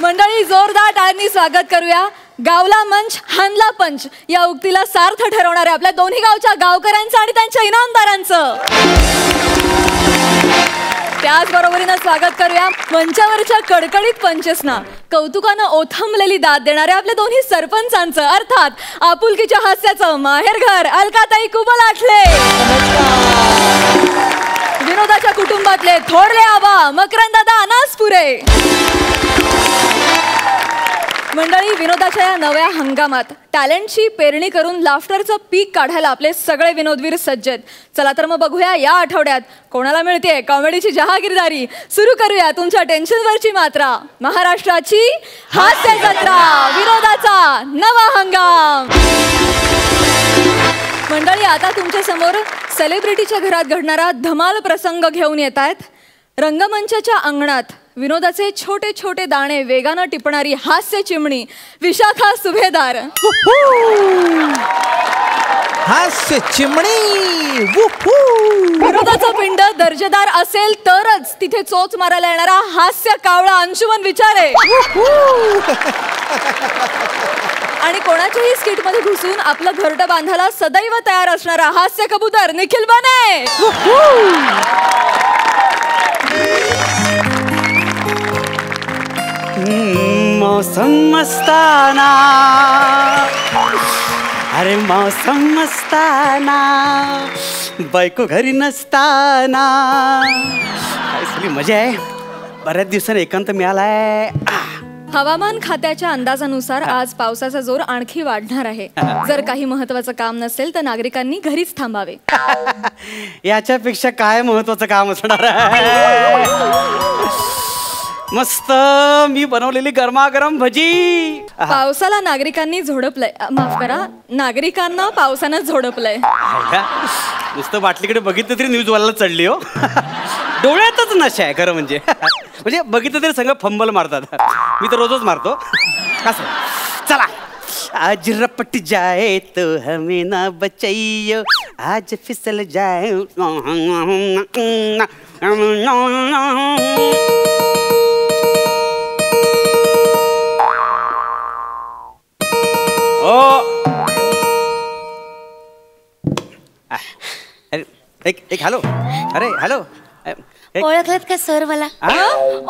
मंडळी जोरदार टाळ्यांनी स्वागत करूया. गावला मंच हानला पंच या उक्तीला सार्थ ठरवणाऱ्या आपल्या दोन्ही गावच्या गावकऱ्यांचं आणि त्यांच्या इनामदारांचं. त्याचबरोबरीनं स्वागत करूया मंचावरच्या कडकडीत पंचसना कौतुकानं ओथंबलेली दाद देणाऱ्या आपल्या दोन्ही सरपंचांचं, अर्थात आपुलकीच्या हास्याचं माहेरघर अलकाताई कुबल आठले. विनोदाच्या कुटुंबातले थोरले आबा मकरंदादा अनासपुरे. मंडळी, विनोदाच्या या नव्या हंगामात टॅलेंटची पेरणी करून लाफ्टरचं पीक काढायला आपले सगळे विनोदवीर सज्ज आहेत. चला तर मग बघूया या आठवड्यात कोणाला मिळते कॉमेडीची जहागीरदारी. सुरू करूया तुमच्या टेन्शनवरची मात्रा. महाराष्ट्राची हास्य जत्रा, विनोदाचा नवा हंगाम. मंडळी, आता तुमच्या समोर सेलिब्रिटीच्या घरात घडणारा धमाल प्रसंग घेऊन येत आहेत. रंगमंचाच्या अंगणात विनोदाचे छोटे छोटे दाणे वेगानं टिपणारी हास्य चिमणी विशाखा सुभेदार. हास्य चिमणी. विनोदाचा पिंड दर्जेदार असेल तरच तिथे चोच मारायला येणारा हास्य कावळा अंशुमन विचारे. आणि कोणाच्याही स्किट मध्ये घुसून आपलं घरटं बांधायला सदैव तयार असणारा हास्य कबूतर निखिल बाने. मौसम मस्ताना, अरे मौसम मस्ताना, बायको घरी नसताना. काय मजा आहे. बऱ्याच दिवसांनी एकांत मिळालाय. हवामान खात्याच्या अंदाजानुसार आज पावसाचा जोर आणखी वाढणार आहे. जर काही महत्वाचं काम नसेल तर नागरिकांनी घरीच थांबावे. याच्यापेक्षा काय महत्वाचं काम असणार आहे. मस्त मी बनवलेली गरमागरम भजी. पावसाला नागरिकांनी झोडपलंय. माफ करा, नागरिकांना पावसानं झोडपलंय. नुसतं बाटलीकडे बघितलं तरी न्यूज वाला चढली हो. डोळ्यातच नशा आहे खरं म्हणजे. म्हणजे बघितलं तरी सगळं फंबल मारतात. मी तर रोजच मारतो. असं चला. आज रपट जाए तो हमें ना बचाइयो, आज फिसल जाए. एक हॅलो. अरे हॅलो. ओळखलत का सर मला?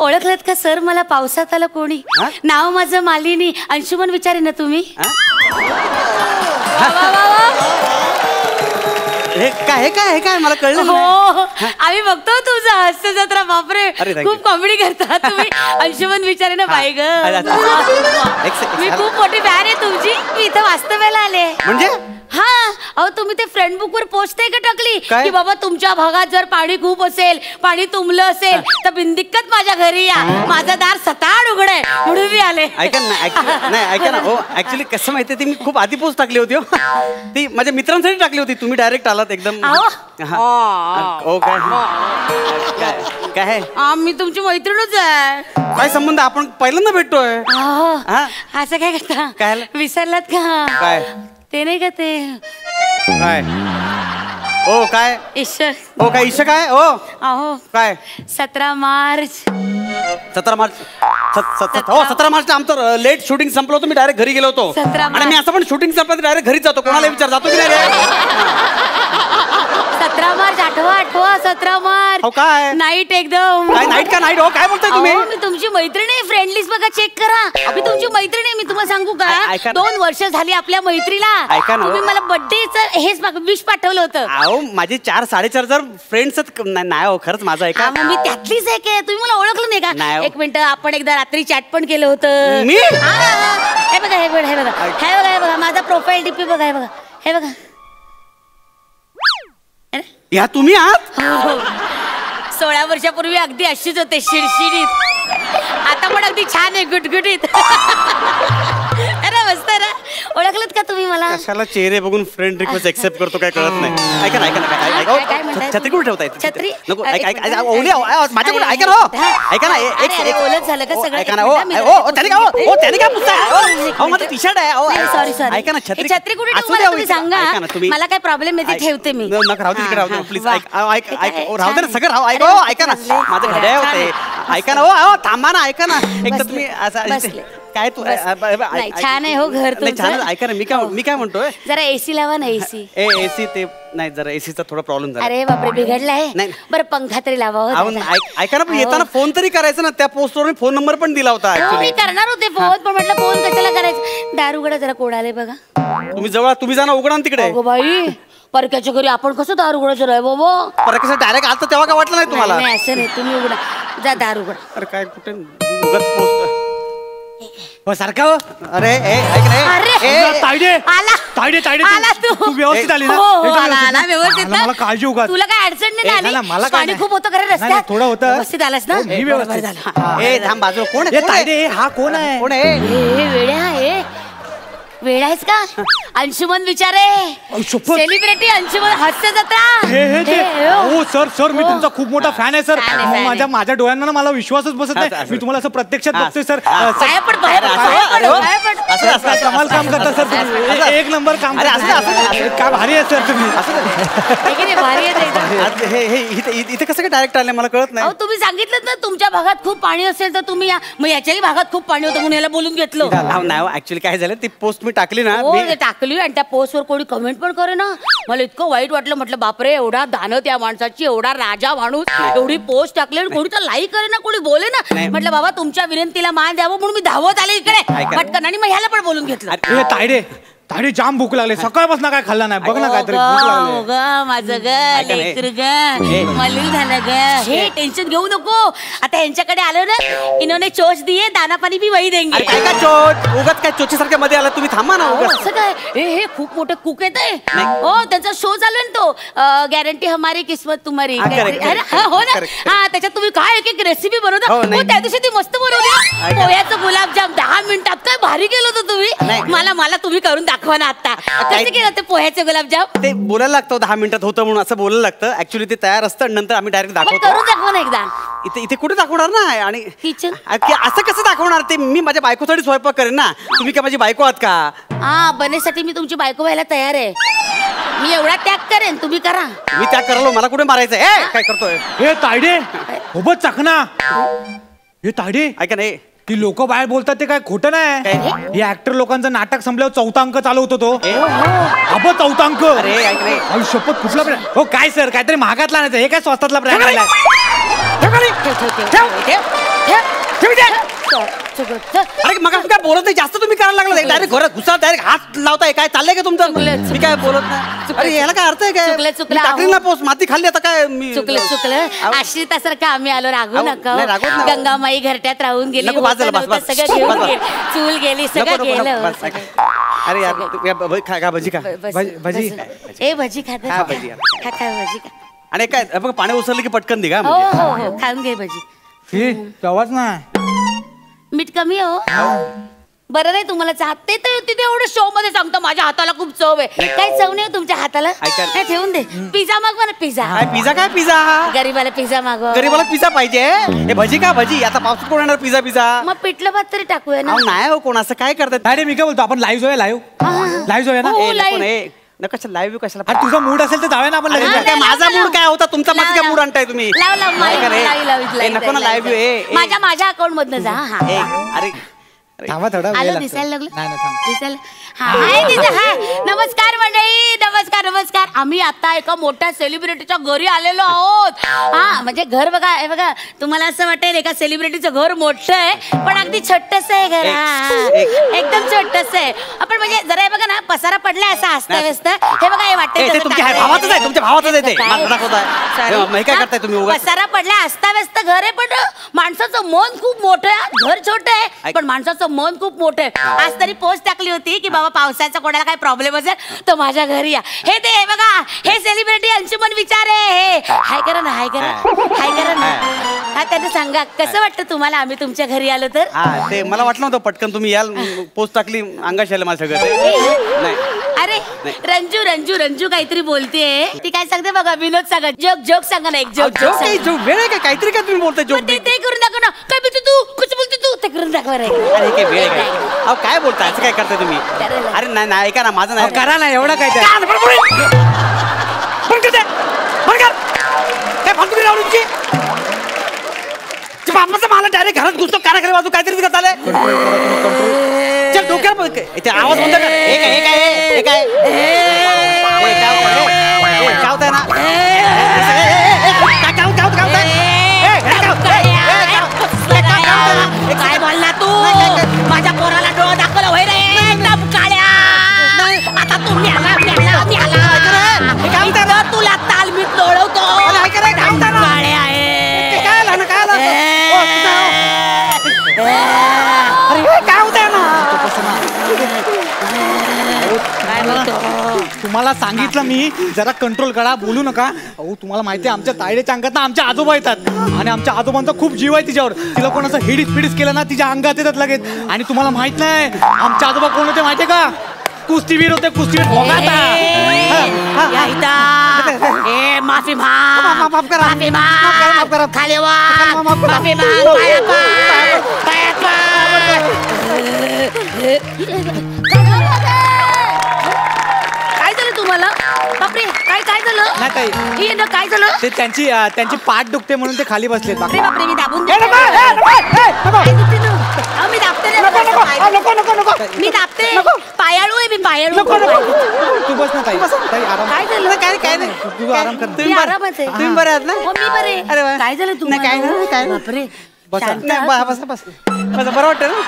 ओळखलत का सर मला? पावसात आलं कोणी. नाव माझं मालिनी. अंशुमन विचारे ना तुम्ही. हे काय मला कळलं. हो, आम्ही बघतो तुझं हास्य जत्रा. बापरे, खूप कॉमेडी करता तुम्ही. अंशुमन विचारे ना बाई ग. मी खूप मोठी फॅन आहे तुमची. मी इथं वास्तव्याला आले. म्हणजे हा, अहो तुम्ही ते फ्रेंड बुक वर पोस्ट आहे का टाकली की बाबा तुमच्या भागात जर पाणी खूप असेल, पाणी तुंबलं असेल तर बिनदिक्कत माझ्या घरी या. माझं दार सताड उघडे म्हणून मी आले. ऐका ना हो. ऍक्च्युली कसं माहितीये, ती मी खूप आधी पोस्ट टाकली होती. ती माझ्या मित्रांसाठी टाकली होती. तुम्ही डायरेक्ट आलात एकदम. काय मी तुमची मैत्रीणच आहे. काय संबंध? आपण पहिल्यांदा भेटतोय. असं काय करता? काय विसरलात का? काय ते नाही का ते काय? ओ काय ईश्वर. ओ काय ईश्वर काय? ओ अहो काय 17 मार्च. 17 मार्च. 17 मार्चला आमचं लेट शूटिंग संपलं होतं. मी डायरेक्ट घरी गेलो होतो. आणि मी असं पण शूटिंग संपलं डायरेक्ट घरीच जातो. कोणाला विचार जातो की नाही. 17 मार्च आठवा 17 मार्च. हो काय नाईट एकदम. काय नाईट का नाईट? हो काय बोलताय तुम्ही? मी तुमची मैत्रीण आहे. फ्रेंड लिस्ट बघा, चेक करा. मी तुमची मैत्रीण आहे. मी तुम्हाला सांगू का, 2 वर्ष झाली आपल्या मैत्रीला. तुम्ही मला बर्थडेचं हेच विश पाठवलं होतं. अहो माझे 4-4.5 फ्रेंड्स नाही हो. खरंच माझं आहे का? मी त्यातलीच एक आहे. तुम्ही मला ओळखलं नाही का? एक मिनिट, आपण एकदा रात्री चॅट पण केलं होतं. मी हे बघा माझा प्रोफाईल डीपी बघा. हे बघा, हे बघा. या तुम्ही आहात? 16 वर्षापूर्वी अगदी अशीच होते, शिडशिडीत. आता पण अगदी छान आहे, गुटगुटीत. अरे मस्त ना. ओळखलत का तुम्ही मला. कशाला चेहरे बघून फ्रेंड रिक्वेस्ट एक्सेप्ट करतो काय कळत नाही. ऐका ना काय म्हणताय? छत्री कुठे ठेवताय? छत्री? नको एक मिनिट. ओली माझ्याकडे ऐका ना ऐका ना अरे, ओलंच झालं का सगळं? ऐका ना एक मिनिट, त्याने काय पुसताय? माझं टी शर्ट आहे. सॉरी ऐका ना छत्री छत्री कुठे असू ठेवू द्या, मला तुम्ही सांगा. ऐका ना तुम्ही. मला काय प्रॉब्लेम आहे ते ठेवते मी. नका राहू दे तिकडे राहू दे प्लीज. वा. राहू दे ना सगळं राहू. ऐका ना माझं घड्याळ होते. ऐका ना हो थांबा ना. ऐका ना एक तर तुम्ही बसले. काय तू नाही, छान आहे हो घर तुमचं. ऐका ना मी काय म्हणतोय जरा एसी लावा ना एसी. एसी ते नाही जरा एसीचा थोडा प्रॉब्लेम झाला. अरे बापरे बिघडलाय. नाही. बरं पंखा तरी लावा हो अहो, दादा. ऐका ना पण येताना फोन तरी करायचा ना. त्या पोस्टवर मी फोन नंबर पण दिला होता हो, मी ऍक्च्युली. करणार होते फोन पण म्हटलं फोन कशाला करायचं. दार उघडा जरा कोण आले बघा. तुम्ही जा ना उघडा ना तिकडे. अगो बाई परक्याच्या घरी आपण कसं दार उघडायचं रे बाबा. परत कसं डायरेक्ट आता तेव्हा काय वाटलं नाही तुम्हाला? नाही असं नाही तुम्ही उघडा जा दार उघडा. अरे काय कुठे उगाच पोस्ट हो सारखा हो. अरे ऐक ना अरे तायडे आला तायडे तायडे आला तू. तू व्यवस्थित आली ना? हो, हो, एकदम आला, आला, व्यवस्थित आला, ना? मला काळजी उगा. तुला काय अडचण नाही ए, आली? नाही, मला काय पाणी नाही. खूप होतं खरं नाही, रस्त्यात. नाही, थोडं होतं. व्यवस्थित आलास ना? हो, मी व्यवस्थित. बरं झालं. हा. ए थांब बाजू कोण आहे? ए तायडे हा कोण आहे? कोण आहे? हे वेड्या आहे वेळ आहेस का? अंशुमन विचारे शपथ. सेलिब्रिटी अंशुमन हास्य जत्रा. हो सर मी हो. तुमचा खूप मोठा फॅन आहे सर. fan आहे. माझ्या डोळ्यांना ना मला विश्वासच बसत नाही. असं. मी तुम्हाला असं प्रत्यक्षात हा. बघतोय सर. पाया पड, पाया पड, असं, पाया पड, असं, पाया पड. असं कमाल काम करता सर तुम्ही. एक नंबर काम अरे, करता. असं. काय भारी आहे सर तुम्ही. हे की नाही, भारी आहे ते एकदम. आज हे इथे कसं काय डायरेक्ट आले मला कळत अहो नाही. तुम्ही सांगितलं ना तुमच्या भागात खूप पाणी असेल तर तुम्ही या. मग याच्याही भागात खूप पाणी होतं म्हणून याला बोलून घेतलं. नाही ऍक्च्युली काय झालं ती पोस्ट मी टाकली ना. हो ते टाकली आणि त्या पोस्टवर कोणी कमेंट पण करे ना. मला इतकं वाईट वाटलं. म्हटलं बापरे एवढा दानत या माणसाची एवढा राजा माणूस एवढी पोस्ट टाकली आणि कोणी तर लाईक करे ना कोणी बोले ना. म्हटलं बाबा तुमच्या विनंतीला मान द्यावं म्हणून मी धावत आले इकडे पटकन आणि मग ह्याला पण बोलून घेतलं. ए तायडे तायडे जाम भूक लागले. सकाळपासून काय खाल्ला नाही. बघ ना काहीतरी भूक लागली. ग माझं ग ऐका ना, लेकर ग मलिन झालं ग. हे टेन्शन घेऊ नको. आता यांच्याकडे आलो ना इन्होंने चोच दिए दाना पाणी भी वही देंगे. अरे काय काय चोच उगाच काय चोचीसारख्या मध्ये आला तुम्ही थांबा ना अहो, उगाच. असं काय हे खूप मोठे कुक येत आहे. हो त्यांचा शो चालू आहे ना तो गॅरंटी हमारी किस्मत तुम्हारी. हा, correct, काहीतरी. अरे, correct, हो ना correct. हा त्याच्यात तुम्ही काय एक एक रेसिपी बनवता. हो, नाही. हो त्या दिवशी ती मस्त बनवली. ऐका. पोह्याचं गुलाबजाम 10 मिनिटात काय भारी केलं होतं नाही. तुम्ही. मला तुम्ही करून दाखवा ना आता. कसं केलं ते पोह्याचे गुलाबजाम. ते बोलायला लागतं 10 मिनिटात होतं म्हणून असं बोलायला लागतं. ऍक्च्युली ते तयार असतं आणि नंतर आम्ही डायरेक्ट मग दाखवतो. करून दाखवा ना एकदा. इथे कुठे दाखवणार ना. आणि किचन. असं कसं दाखवणार ते. मी माझ्या बायकोसाठी स्वयंपाक करेन ना. तुम्ही काय माझी बायको आहात का? हा बनेसाठी मी तुमची बायको व्हायला तयार आहे. मी एवढा त्याग करेन तुम्ही करा. मी त्या करलो मला कुठे मारायचंय. काय करतोय? ए तायडे सोबत चकना. हे तायडे ऐका नाही ती लोक बाहेर बोलतात ते काय खोटं नाही. काय? हे ऍक्टर लोकांचं नाटक संपल्यावर 4था अंक चालू होतो तो. अबो 4था अंक. अरे ऐक रे. अहो, शपथ कुठला ब्रँड. हो काय सर काहीतरी महागातला आणायचं. हे काय स्वस्तातला ब्रँड आलाय. अरे मग काय बोलत नाही जास्त तुम्ही करायला लागला. डायरेक्ट घरात घुसा डायरेक्ट हात लावताय. काय चाललंय का तुमचं? चुकलं. मी काय बोलत नाही. अरे याला काय अर्थ आहे काय? चुकलं. मी टाकली ना पोस्ट माती खाल्ली आता काय मी चुकलं आश्रितासारखं आम्ही आलो. रागू अहो, नका नाही, रागवत नाही. गंगामाई घरट्यात राहून गेली. नको, बाजूला, होतं बस, नव्हतं बस. सगळं घेऊन बस, गेली. चूल गेली नको, सगळं नको, नको, गेलं. बस, अरे यार खा भजी खा. भजी ए भजी हा, खाता भजी. खा भजी खा. आणि काय बघ पाणी उसरलं की पटकन निघा हो म्हणजे. हो हो खाऊन घे भजी. हे तेव्हाच नाही. मीठ कमी आहे हो. बरं नाही तुम्हाला चाहत ते तर तिथे एवढं शो मध्ये सांगतो माझ्या हाताला खूप चव आहे. काही चव नाही हो तुमच्या हाताला. ऐका. नाही, ठेवून दे. पिझ्झा मागवा ना पिझ्झा. काय पिझ्झा गरीबाला पिझ्झा मागवा. गरीबाला पिझ्झा पाहिजे. हे भजी का भजी आता पावसात कोण येणार पिझ्झा. मग पिठलं भात तरी टाकूया ना. अहो नाही हो कोण असं काय करतात. तायडे मी काय बोलतो आपण लाईव्ह जाऊया. लाईव्ह जाऊया ना. हो, live. कशाला लाईव्ह कशाला. अरे तुझा मूड असेल तर जाऊया ना आपण अरे, live. काय माझा मूड काय होता तुमचा लाव, माझा काय लाव. मूड आणताय तुम्ही. लाव लाव नाही का रे? लाईव्ह नको ना लाईव्ह. माझ्या अकाउंट मधनं जा. हा अरे थांबा थोडा वेळ आलो लागतो. दिसायला लागलं. नाही नाही, थांब. दिसायला हाय दिसा हाय. नमस्कार मंडळी नमस्कार. आम्ही आता एका मोठ्या सेलिब्रिटीच्या घरी आलेलो आहोत. हा म्हणजे घर बघा हे बघा तुम्हाला असं वाटेल एका सेलिब्रिटीचं घर मोठं आहे पण अगदी छोटस आहे घर. एकदम छोटस आहे. आपण म्हणजे जरा हे बघा ना पसारा पडलाय असा अस्ताव्यस्त. हे बघा हे वाटतंय ते तसं तुमच्या टाकलंय. भावातच आहे तुमच्या भावातच आहे ते काय? मला दाखवताय. Sorry. हे काय करताय तुम्ही उगाच? पसारा पडलाय अस्ताव्यस्त घर आहे पण माणसाचं मन खूप मोठं आहे. घर छोटं आहे पण माणसाचं मन खूप मोठं आहे. आज तरी पोस्ट टाकली होती की बाबा पावसाचा कोणाला काय प्रॉब्लेम असेल तर माझ्या घरी या. हे ते हे बघा हे सेलिब्रिटी अंशुमन विचारे. हे हाय करा ना. हा त्यांना सांगा कसं वाटतं तुम्हाला आम्ही तुमच्या घरी आलो तर. हा ते मला वाटलं नव्हतं पटकन तुम्ही याल. पोस्ट टाकली अंगाशी आलं माझ्या सगळं. नाही अरे रंजू रंजू रंजू काहीतरी बोलतेय ती काय सांगते बघा विनोद सांगा जोक जोक सांगा ना एक जोक जोक जोक वेळ आहे का काहीतरी काय तुम्ही बोलताय जोक ते करून दाखव ना काय बोलतो तू कुछ बोलतो तू ते करून दाखव रे अरे काय वेळ आहे काय अहो काय बोलताय असं काय करताय तुम्ही अरे नाही नाही ऐका ना माझं नाही करा ना एवढा काय काय फालतू राहू तुमची बापाचा मला डायरेक्ट घरात घुसतो कानाखाली बाजू काहीतरी करत आलंय चल डोक्याला इथे आवाज म्हणतो काय काय होतंय ना काय बोलला तू माझ्या पोराला डोळा दाखवला होय रे एकदम काळ्या आता तू म्याला तुला तालमीत लोळवतो काळे आहे तुम्हाला सांगितलं मी जरा कंट्रोल करा बोलू नका. अहो तुम्हाला माहिती आहे आमच्या तायडेच्या अंगात ना आमच्या आजोबा येतात आणि आमच्या आजोबांचा खूप जीव आहे तिच्यावर. तिला कोण असं हिडीस पिडीस केलं ना तिच्या अंगात येतात लगेच. आणि तुम्हाला माहित नाही आमचे आजोबा कोण होते माहितीये का? कुस्तीवीर होते. कुस्तीवीर माफी माफ करा खाली वा माफी काय झालं तुम्हाला बापरे काय काय झालं नाही ताई. काय झालं ते त्यांची पाठ दुखते म्हणून ते खाली बसलेत. बापरे बापरे मी दाबून मी दाबते पायाळू आहे मी पायाळू. तू बस ना ताई. आराम काय झालं काय नाही तू आराम कर. तुम्ही आरामात आहे. तुम्ही बरे आहात ना? हो मी बरे. अरे वा. काय झालं तुम्हाला काय बापरे शांत नाही बस बरं वाटतं ना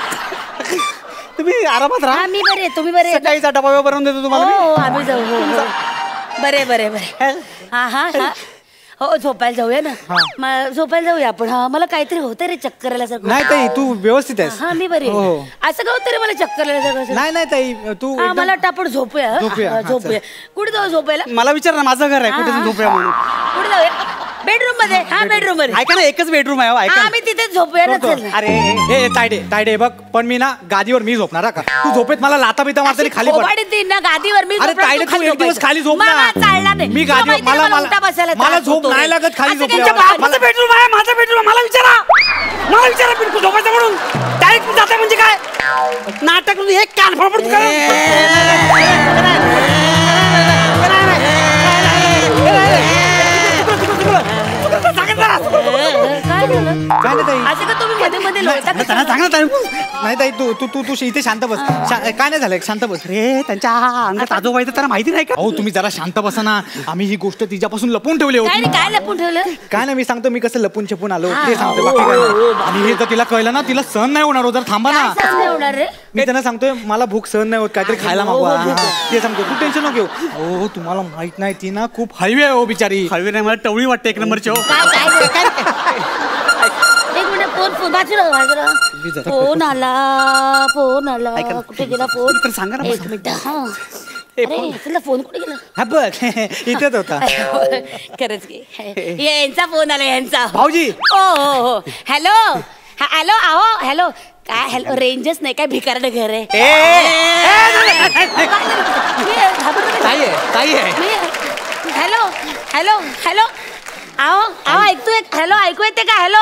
तुम्ही आरामात राहा. मी बरे तुम्ही बरे सकाळीचा डबा बनवून देतो तुम्हाला मी. हो आम्ही जाऊ हो बरे बरे बरे हा हा हा हो झोपायला जाऊया ना झोपायला जाऊया आपण. हा मला काहीतरी होतं रे चक्कर आल्यासारखं. नाही ताई तू व्यवस्थित आहेस. हा मी बरी हो. असं का होतं रे मला चक्कर आल्यासारखं. नाही नाही ताई तू हा मला वाटतं आपण झोपूया झोपूया कुठे जाऊ झोपायला मला विचार ना माझं घर आहे कुठे झोपूया म्हणून. कुठे जाऊया बेडरूम मध्ये हा बेडरूम मध्ये ऐका ना एकच बेडरूम आहे ऐका आम्ही तिथे झोपूया ना चल. अरे हे तायडे बघ पण मी ना गादीवर मी झोपणार का? तू झोपेत मला लाता बिता मारतरी खाली पड. देईन ना गादीवर मी अरे तायडे तू एक दिवस खाली झोप ना. चालणार नाही मी गादीवर मला झोप नाही लागत खाली झोपल्यावर. माझं बेडरूम आहे माझं बेडरूम मला विचारा बिलकुल झोपायचं म्हणून डायरेक्ट जाता म्हणजे काय नाटक एक कान फडफड काय झालं काय नाही ताई. असं का तुम्ही मध्ये मध्ये लोळता नाही ताई तू तू तू तू इथे शांत बस. काय नाही झालं शांत बस. रे त्यांच्या अंगात आजोबा येतं त्यांना माहिती नाही का? अहो तुम्ही जरा शांत बसा ना. आम्ही ही गोष्ट तिच्यापासून लपून ठेवली काय होती. रे काय लपून ठेवलं काय नाही मी सांगतो मी कसं लपून छपून आलो ते सांगतो बाकी काय नाही. आणि हे जर तिला कळलं ना तिला सहन नाही होणार. जर थांबा ना. काय सांगू होणार रे मी त्यांना सांगतोय मला भूक सहन नाही होत काहीतरी खायला मागवा. ते सांगतो तू टेन्शन नको घेऊ. हो तुम्हाला माहित नाही ती ना खूप हळवी आहे हो बिचारी. हळवी नाही मला टवळी वाटते एक नंबरची हो. काय एक मिनिट फोन बाजूला फोन आला कुठे गेला फोन सांगा ना एक मिनिट हा अरे तुला फोन कुठे गेला हा बघ इथेच होता. खरंच की यांचा फोन आला यांचा भाऊजी. हो हॅलो हॅलो आहो हॅलो काय हॅलो रेंजच नाही काय भिकारड घर आहे. हॅलो हॅलो हॅलो आहो आहो ऐकतोय हॅलो ऐकू येते का हॅलो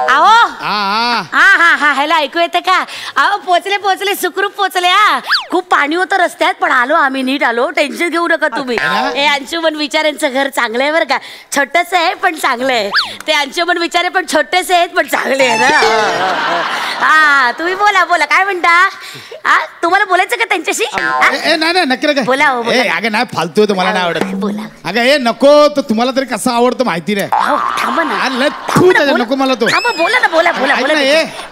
आहो हा हॅलो ऐकू येते का आहो पोचले सुखरूप पोचले. हा खूप पाणी होतं रस्त्यात पण आलो आम्ही नीट आलो टेन्शन घेऊ नका तुम्ही. हे अंशुमन विचारांचं घर चांगलं आहे बरं का छोटस आहे पण चांगलं आहे. ते अंशुमन विचारे पण छोटेसे आहेत पण चांगले आहे ना. हा तुम्ही बोला काय म्हणता. हा तुम्हाला बोलायचं का त्यांच्याशी. नाही नक्की नका बोला अगं नाही फालतू तुम्हाला नाही आवडत. बोला अगं हे नको तर तुम्हाला तरी कसं आवडतं माहिती नाही. हो थांबा ना नको मला तो. थांबा बोला ना बोला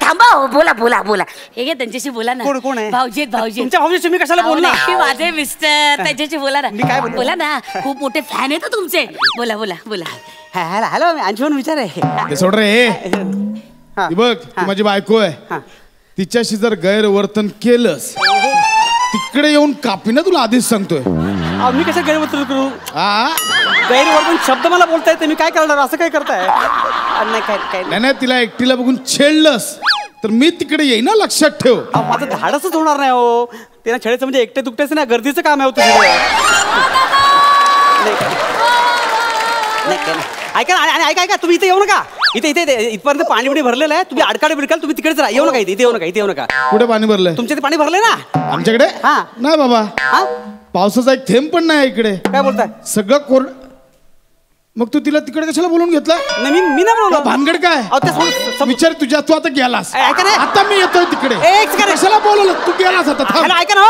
थांबा हो बोला हे घे त्यांच्याशी बोला ना. कोण आहे भाऊजी तुमच्या भाऊजी तुम्ही कशाला बोलला. माझे मिस्टर त्यांच्याशी बोला ना. काय बोलू? बोला ना खूप मोठे फॅन आहेत तुमचे. बोला हॅलो अंशुमन विचार आहे ते सोड रे हे बघ ती माझी बायको आहे. तिच्याशी जर गैरवर्तन केलंस तिकडे येऊन कापी ना तुला आधीच सांगतोय. मी कसं गैरवर्तन करू. गैरवर्तन शब्द मला बोलता येते मी काय करणार असं काय करताय. नाही तिला एकटीला बघून छेडलंस तर मी तिकडे येईन ना लक्षात ठेव. माझं धाडसच होणार नाही हो. ते ना छळायचं म्हणजे एकटे दुकटेच ना, गर्दीचं काम आहे होतं. ऐका आणि ऐका तुम्ही इथे येऊ नका. इथे इथपर्यंत पाणी बिणी भरलेलं आहे. तुम्ही अडकाडे बिडकाल तुम्ही तिकडेच राहा. येऊ नका इथे येऊ नका. कुठे पाणी भरलंय? तुमच्या इथे पाणी भरलंय ना आमच्याकडे? हा. नाही बाबा, हा पावसाचा एक थेंब पण नाही इकडे. काय बोलताय? सगळं कोरड. मग तू तिला तिकडे कशाला बोलून घेतला? नाही मी नाही बोललो. भानगड काय? विचार तुझ्या, तू आता गेलास. ऐका ना. आता मी येतोय तिकडे. एक सेकंड. कशाला बोलवलं? तू गेलास आता. थांब. ऐका ना.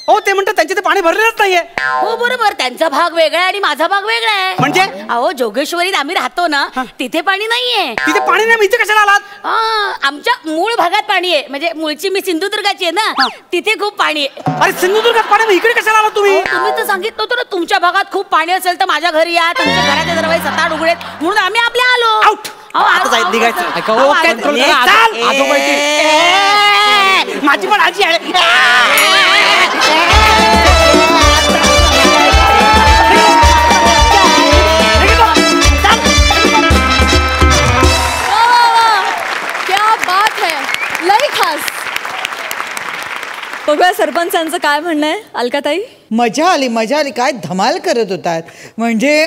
हो ते म्हणतात त्यांचे ते पाणी भरलेलंच नाहीये. हो बरोबर, त्यांचा भाग वेगळा आहे आणि माझा भाग वेगळा आहे. म्हणजे अहो जोगेश्वरीत आम्ही राहतो ना, तिथे पाणी नाहीये. तिथे पाणी नाही, इथे कशाला आलात? आमच्या मूळ भागात पाणी आहे. म्हणजे मूळची मी सिंधुदुर्गाची आहे ना, तिथे खूप पाणी आहे. अरे सिंधुदुर्गात पाणी, इकडे कशाला आला तुम्ही? तुम्ही तर सांगितलं होतं ना, तुमच्या भागात खूप पाणी असेल तर माझ्या घरी या. तुमच्या घराच्या दरवाजे 7-8 उघडेत म्हणून आम्ही आपल्या आलो. आउट. आता जायचं निघायचं. माझी पण आजी आहे. क्या बात है, लई खास. बघूया सरपंचांचं काय म्हणणं आहे. अलकाताई? मजा आली. काय धमाल करत होतात. म्हणजे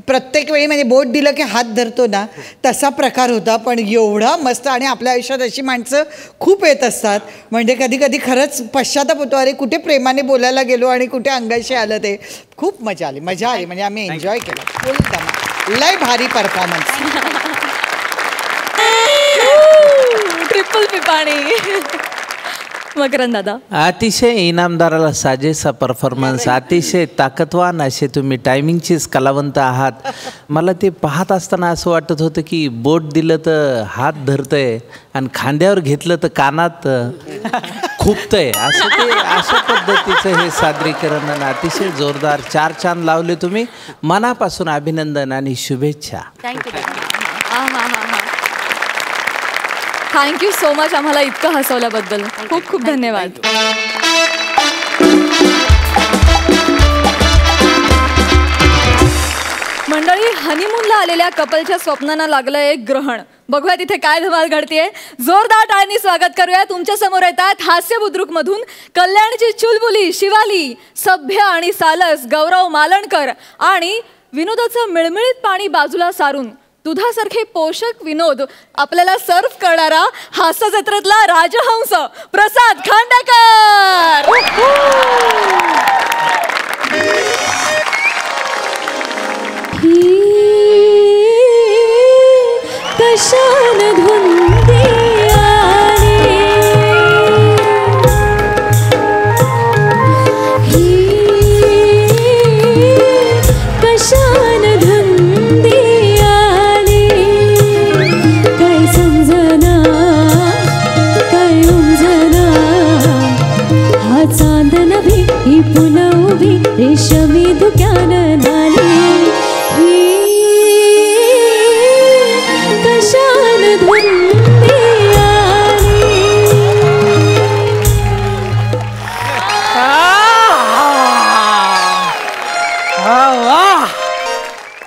प्रत्येक वेळी म्हणजे बोट दिलं की हात धरतो ना, तसा प्रकार होता. पण एवढा मस्त. आणि आपल्या आयुष्यात अशी माणसं खूप येत असतात. म्हणजे कधी कधी खरंच पश्चाताप होतो, अरे कुठे प्रेमाने बोलायला गेलो आणि कुठे अंगाशी आलं. ते खूप मजा आली. म्हणजे आम्ही एन्जॉय केलं. फुल धमाल. लय भारी परफॉर्मन्स. ट्रिपल पिपाणी. मकरंद दादा? अतिशय इनामदाराला साजेसा परफॉर्मन्स. अतिशय ताकदवान असे तुम्ही टायमिंगचेच कलावंत आहात. मला ते पाहत असताना असं वाटत होतं की बोट दिलं तर हात धरतंय आणि खांद्यावर घेतलं तर कानात खुपतंय. असं ते अशा पद्धतीचं हे सादरीकरण आणि अतिशय जोरदार. 4 चांद लावले तुम्ही. मनापासून अभिनंदन आणि शुभेच्छा. थँक्यू सो मच आम्हाला इतकं हसवल्याबद्दल. खूप खूप धन्यवाद. मंडळी, हनीमूनला आलेल्या कपलच्या स्वप्नांना लागलं एक ग्रहण. बघूया तिथे काय धमाल घडतीये. जोरदार टाळ्यांनी स्वागत करूया. तुमच्या समोर येतात हास्य बुद्रुक मधून कल्याणची चुलबुली शिवाली, सभ्य आणि सालस गौरव मालणकर आणि विनोदाचं मिळमिळीत पाणी बाजूला सारून दुधासारखे पोषक विनोद आपल्याला सर्व करणारा हास्य जत्रेतला राजहंस प्रसाद खांडेकर. कशान धुंदी कशान धुंदी काय समजना काय उमजना हा चांद नभी ही पुन्हा उभी रेशमी धुक्यान नाली कशान धुंदी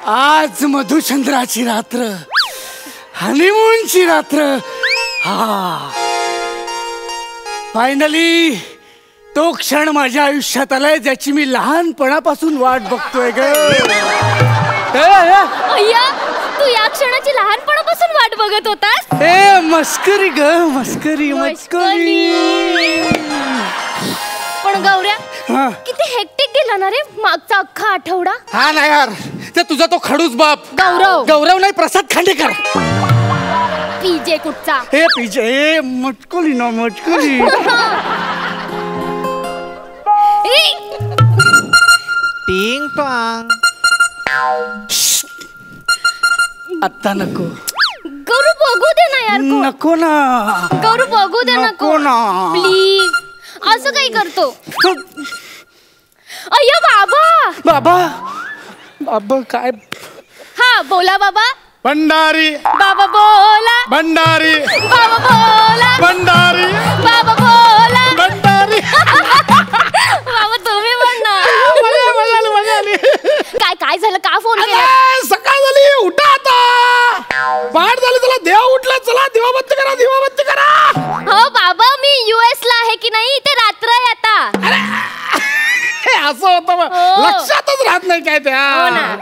आज मधुचंद्राची रात्र, हनीमूनची रात्र. फायनली तो क्षण माझ्या आयुष्यात आलाय ज्याची मी लहानपणापासून वाट बघतोय ग. अय्या, तू या क्षणाची लहानपणापासून वाट बघत होतास? ए मस्करी ग, मस्करी. पण गौऱ्या, किती हेक्टिक गेला ना रे मागचा अख्खा आठवडा. हा ना यार, ते तुझा तो खडूस बाप गौरव नाही, प्रसाद खांडेकर. पीजे कुठचा? हे पीजे मटकुली ना मटकुली. टिंग टॉंग. आता नको गौरव, बघू दे ना यार. नको ना गौरव, बघू दे नको ना प्लीज. असं काही करतो? अय्या बाबा. बाबा काय? हा बोला बाबा. भंडारी बाबा बोला. भंडारी बाबा बोला. भंडारी बाबा बोला. भंडारी. बाबा तुम्ही पण ना. काय झालं? का फोन केला? सकाळ झाली, उठा आता. पहाट झाली, चला देव उठला. चला दिवाबत्ती करा. हो बाबा, मी US ला आहे की नाही, इथे रात्र आहे लक्षातच राहत नाही काय त्या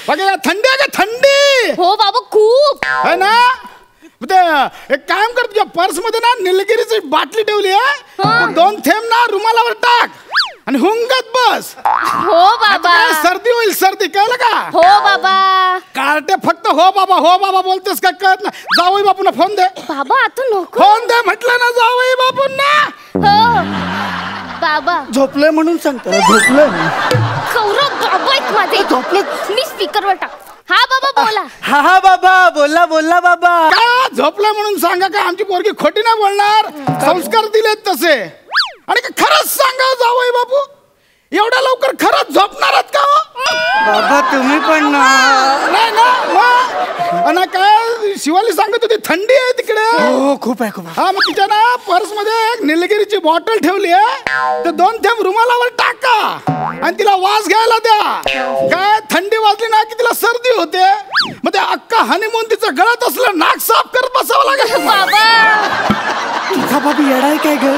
बघा थंडी आहे का थंडी हो बाबा खूप है ना ते एक काम कर तुझ्या पर्स मध्ये ना निलगिरीची बाटली ठेवली आहे 2 थेंब ना रुमालावर टाक आणि हुंगत बस हो बाबा सर्दी होईल सर्दी कळलं का हो बाबा कार्टे फक्त हो बाबा बोलतेस काय कळत नाही जावई बापूंना फोन दे बाबा आता नको फोन दे म्हटलं ना जावई बापूंना हो बाबा झोपलंय म्हणून सांगतो झोपलंय गौरव बाबा आहेत माझे झोपलं मी स्पीकरवर टाक हा बाबा बोला हा बाबा बोला बाबा काय झोपलं म्हणून सांगा का आमची पोरगी खोटी नाही बोलणार संस्कार दिलेत तसे आणि खरंच सांगा जावई बापू एवढ्या लवकर खरंच झोपणारच का बाबा तुम्ही पण नाही ना काय शिवाली सांगत होती थंडी आहे तिकडे हो खूप आहे हा मग तिच्या ना पर्स मध्ये एक निलगिरीची बॉटल ठेवली आहे तर 2 थेंब रुमालावर टाका आणि तिला वास घ्यायला द्या काय थंडी वाजली ना की तिला सर्दी होते मग ते अक्का हनीमून तिचं गळत असलं नाक साफ करत बसावं लागेल तुझा बाबा येडाय काय ग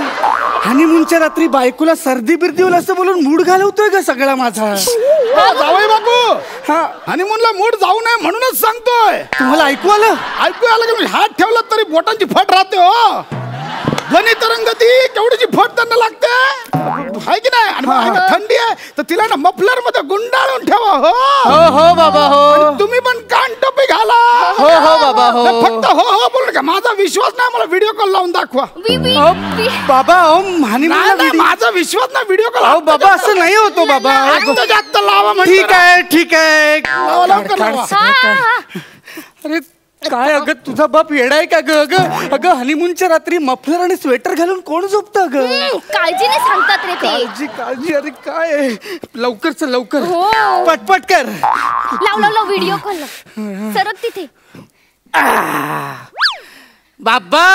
हनीमूनच्या रात्री बायकोला सर्दी बिर्दी होईल असं बोलून मूड घालवतोय ग सगळा माझा जावई बापू हनीमूनला मूड जाऊ नये म्हणूनच सांगतोय तुम्हाला ऐकू आलं की मी हात ठेवला तरी बोटांची फट राहते हो ध्वनी तरंगती केवढीची फट त्यांना लागते आहे की नाही आणि थंडी आहे तर तिला ना मफलर मध्ये गुंडाळून ठेवा हो बाबा हो तुम्ही पण कान टोपी घाला हो बाबा हो फक्त हो बोल का माझा विश्वास नाही मला व्हिडिओ कॉल लावून दाखवा बाबा नाही, माझा विश्वास नाही व्हिडिओ कॉल बाबा असं नाही होतो बाबा जास्त लावा ठीक आहे लवकर लावा अरे काय अगं तुझा बाप येडाय का ग अगं हनीमूनच्या रात्री मफलर आणि स्वेटर घालून कोण झोपतं ग काळजीने सांगतात रे ते काळजी अरे काय लवकर पटपट कर लाव व्हिडिओ कॉल सरक तिथे बाबा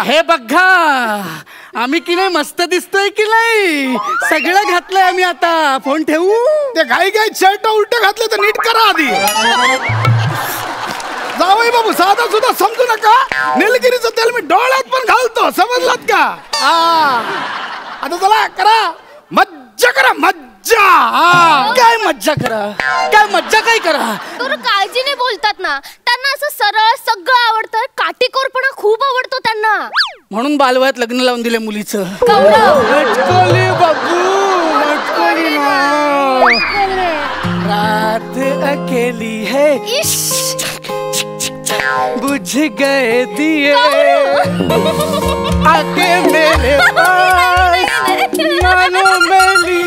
हे बघा आम्ही की नाही मस्त दिसतोय की नाही सगळं घातलंय आम्ही आता फोन ठेवू ते घाई शर्ट उलटे घातले तर नीट करा आधी जावई बाबू साधा सुद्धा समजू नका निलगिरीचं तेल मी डोळ्यात पण घालतो समजलात का आता चला करा मज्जा करा मज्जा काय मज्जा करा तर काळजीने बोलतात ना त्यांना असं सरळ सगळं आवडतं काटेकोरपणा खूप आवडतो त्यांना म्हणून बालवयात लग्न लावून दिले मुलीचं रात अकेली है बुझ गए दिए आके मेरे पास मानो मेली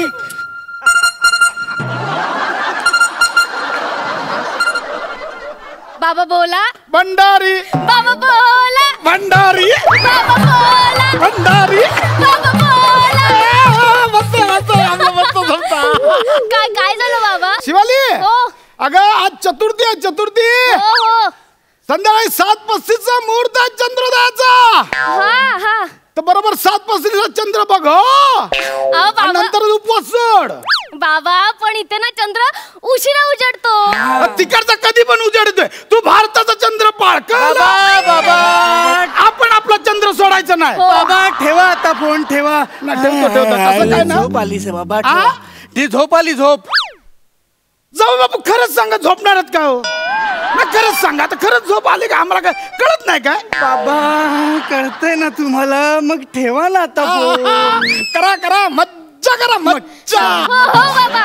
बाबा बोला भंडारी बाबा बोला भंडारी बाबा बोला भंडारी बाबा बोला काय झालं बाबा शिवाली हो अगं आज चतुर्थी आहे चतुर्थी हो संध्याकाळी 7:35 मुहूर्त आहे चंद्रोदयाचा हा तर बरोबर 7:35 चंद्र बघ बाबा नंतर उपवास सोड बाबा पण इथे ना चंद्र उशिरा उजडतो तिकडचा कधी पण उजडतोय तू भारताचा चंद्र पाळ बाबा आपण आपला चंद्र सोडायचा नाही बाबा ठेवा आता फोन ठेवा ठेवतो असं काय ना झोप आली से बाबा ती झोप आली झोप जाऊ बापू खरंच सांगा झोपणारच का हो खरंच सांगा आता खरंच झोप आली का आम्हाला काय कळत नाही काय बाबा कळतंय ना तुम्हाला मग ठेवा ना आता करा मज्जा करा मज्जा हो बाबा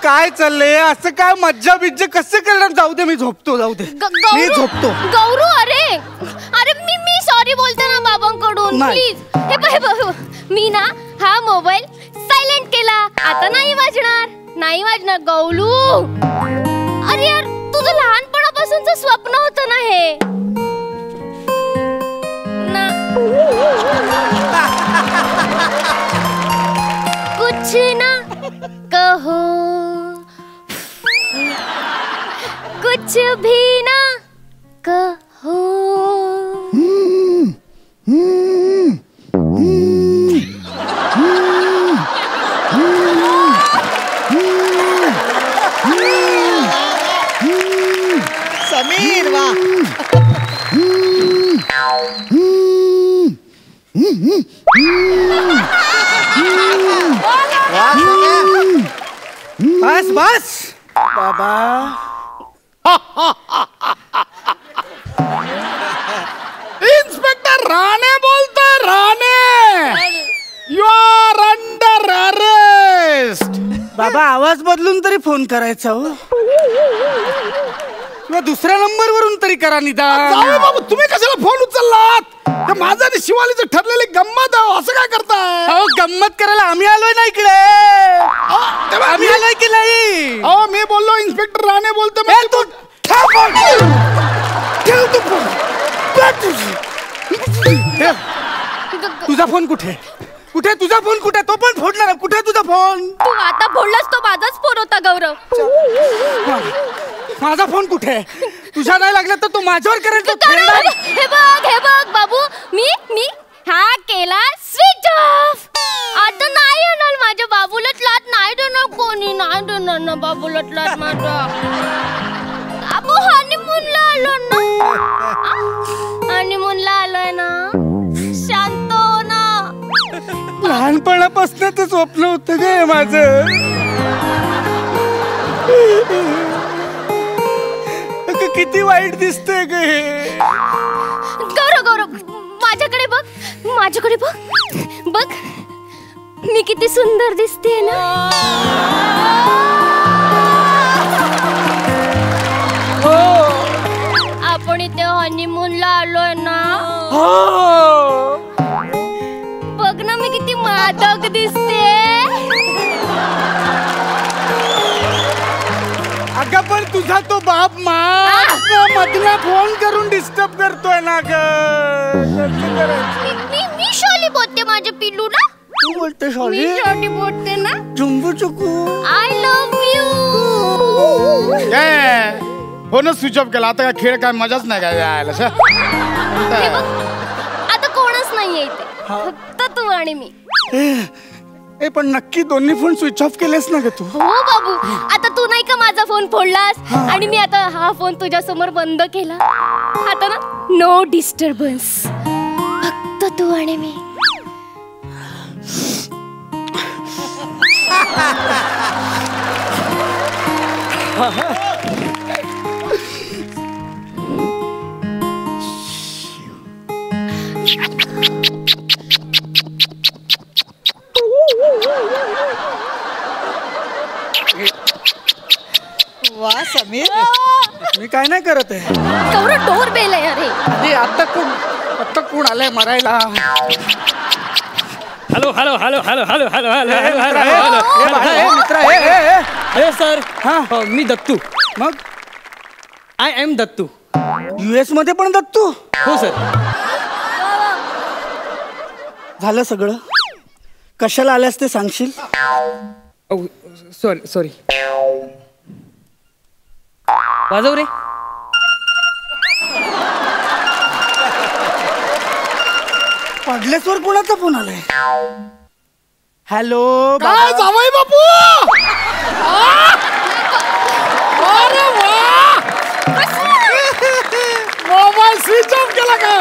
काय चाललंय असं काय मज्जा बिज्जा कसं करणार जाऊ दे मी झोपतो जाऊ दे मी झोपतो गौरू अरे मी सॉरी बोलते ना बाबांकडून प्लीज हे बघ मी ना हा मोबाईल सायलेंट केला आता नाही वाजणार गौलू अरे यार तुझं लहानपणापासूनचं स्वप्न होतं ना हे कुछ ना कहो कुछ भी ना कहो समीर वा बाबा इन्स्पेक्टर राणे बोलतोय. Rane, you are under arrest. बाबा आवाज बदलून तरी फोन करायचा हो, किंवा दुसऱ्या नंबर वरून तरी करा निदान. जावई बाबू तुम्ही कशाला फोन उचललात? ते माझं आणि शिवालीचं ठरलेली गंमत आहे. असं काय करताय? अहो गंमत करायला आम्ही आलोय ना इकडे. आम्ही आलोय की नाही? अहो मी बोललो इन्स्पेक्टर राणे बोलतो. ए, तू ठेव फोन. ठेव तू फोन. ठेव. तुझा फोन कुठे? कुठे तुझा फोन? कुठे? तो पण फोडणार. कुठे तुझा फोन? तू आता बोललास तो माझाच फोन होता गौरव. माझा फोन कुठे? तुझ्या नाही लागला तर तो माझ्यावर करेल. तो खेळणार. हे बघ बाबू, मी हा केला स्विच ऑफ. आता नाही येणार माझ्या बाबूला लाट. नाही देणार कोणी. नाही देणार ना बाबूला लाट माझा. बाबू हनीमूनला आलो ना. हनीमूनला आलोय ना. शांत हो ना. लहानपणापासून ते स्वप्न होतं ग माझं. किती वाईट दिसतंय ग हे. गौरव माझ्याकडे बघ. माझ्याकडे बघ. बघ मी किती सुंदर दिसते ना. आपण इथे हनीमूनला आलोय ना. बघ ना मी किती मादक दिसते. अगं पण तुझा तो बाप मधला फोन करून डिस्टर्ब करतोय ना ग. मी शॉली बोलते माझ्या पिल्लूला. तू बोलते मी शॉली? शॉली बोलते ना. जुंबू चुकू. I love you. फोनच स्विच ऑफ केला. आता काय खेळ काय मजाच नाही काय यायला. आता कोणच नाहीये इथे. फक्त तू आणि मी. ए पण नक्की दोन्ही फोन स्विच ऑफ केलेस ना ग तू? हो बाबू. आता तू नाही का माझा फोन फोडलास आणि मी आता हा फोन तुझ्या समोर बंद केला. आता ना नो डिस्टर्बन्स. फक्त तू आणि मी. वा समीर, मी काय नाही करत आहे. गौरव डोर बेल आहे अरे. अरे आता कोण आलाय मरायला? Hello hello hello hello hello hello hello hello ए मित्र, हॅलो सर. हा मी दत्तू. मग आय एम दत्तू. US मध्ये पण दत्तू? हो सर. झालं सगळं? कशाला आल्यास ते सांगशील? सॉरी. वाजव रे. पडलेसवर कोणाचा फोन आलाय? हॅलो काय जावई बापू? अरे वा, मोबाईल स्विच ऑफ केला का?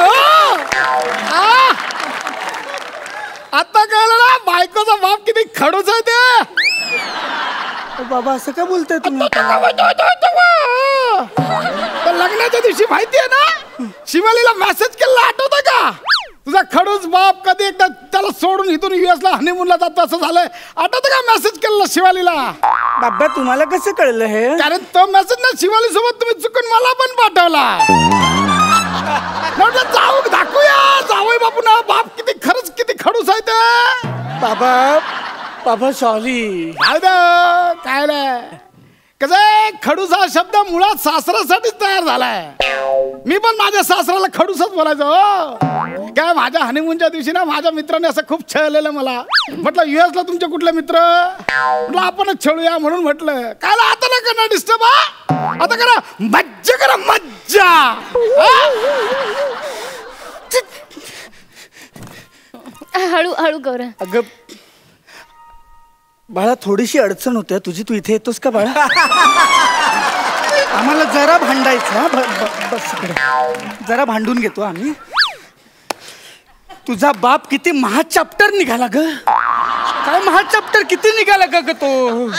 आता कळलं ना बायकोचा बाप किती खडूच आहे ते. बाबा असं काय बोलताय तुम्ही? तर लग्नाच्या दिवशी माहितीये ना शिवालीला मेसेज केला, आठवतं का? तुझा खडूस बाप कधी एकदा त्याला सोडून इथून US ला हनीमूनला जातो असं झालंय. आठवतं का मेसेज केला शिवालीला? बाबा तुम्हाला कसं कळलं हे? कारण तो मेसेज ना शिवाली सोबत तुम्ही चुकून मला पण पाठवला. म्हटलं जाऊ दाखवूया जावई बापू ना बाप किती खरंच किती खडूस आहे ते. बाबा सॉरी. काय नाही कसं खडूस हा शब्द मुळात सासऱ्यासाठीच तयार झालाय. मी पण माझ्या सासऱ्याला खडूसच बोलायचो. काय माझ्या हनीमूनच्या दिवशी ना माझ्या मित्राने असं खूप छळलेलं मला. म्हटलं US ला तुमचे कुठले मित्र? म्हटलं आपणच छळूया म्हणून म्हटलं. काय आता ना करा डिस्टर्ब. आता करा मज्जा, करा मज्जा. हळू हळू गौरव. अगं बाळा थोडीशी अडचण होते तुझी. तू इथे येतोस का बाळा? आम्हाला जरा भांडायचं. बस इकडे जरा भांडून घेतो आम्ही. तुझा बाप किती महाचॅप्टर निघाला ग. काय महाचॅप्टर किती निघाला ग तो?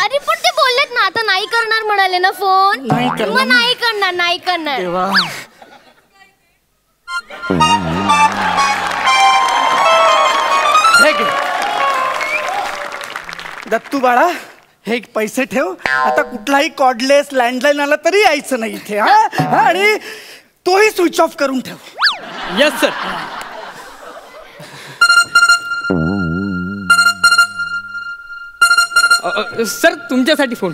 अरे पण ते बोललेत ना, आता नाही करणार म्हणाले ना फोन. नाही करणार. मग नाही करणार, नाही करणार. देवा. हे घे. दत्तू बाळा, हे पैसे ठेव. आता कुठलाही कॉर्डलेस लँडलाईन आला तरी यायचं नाही इथे. हा, आणि तोही स्विच ऑफ करून ठेव. Yes sir. सर तुमच्यासाठी फोन.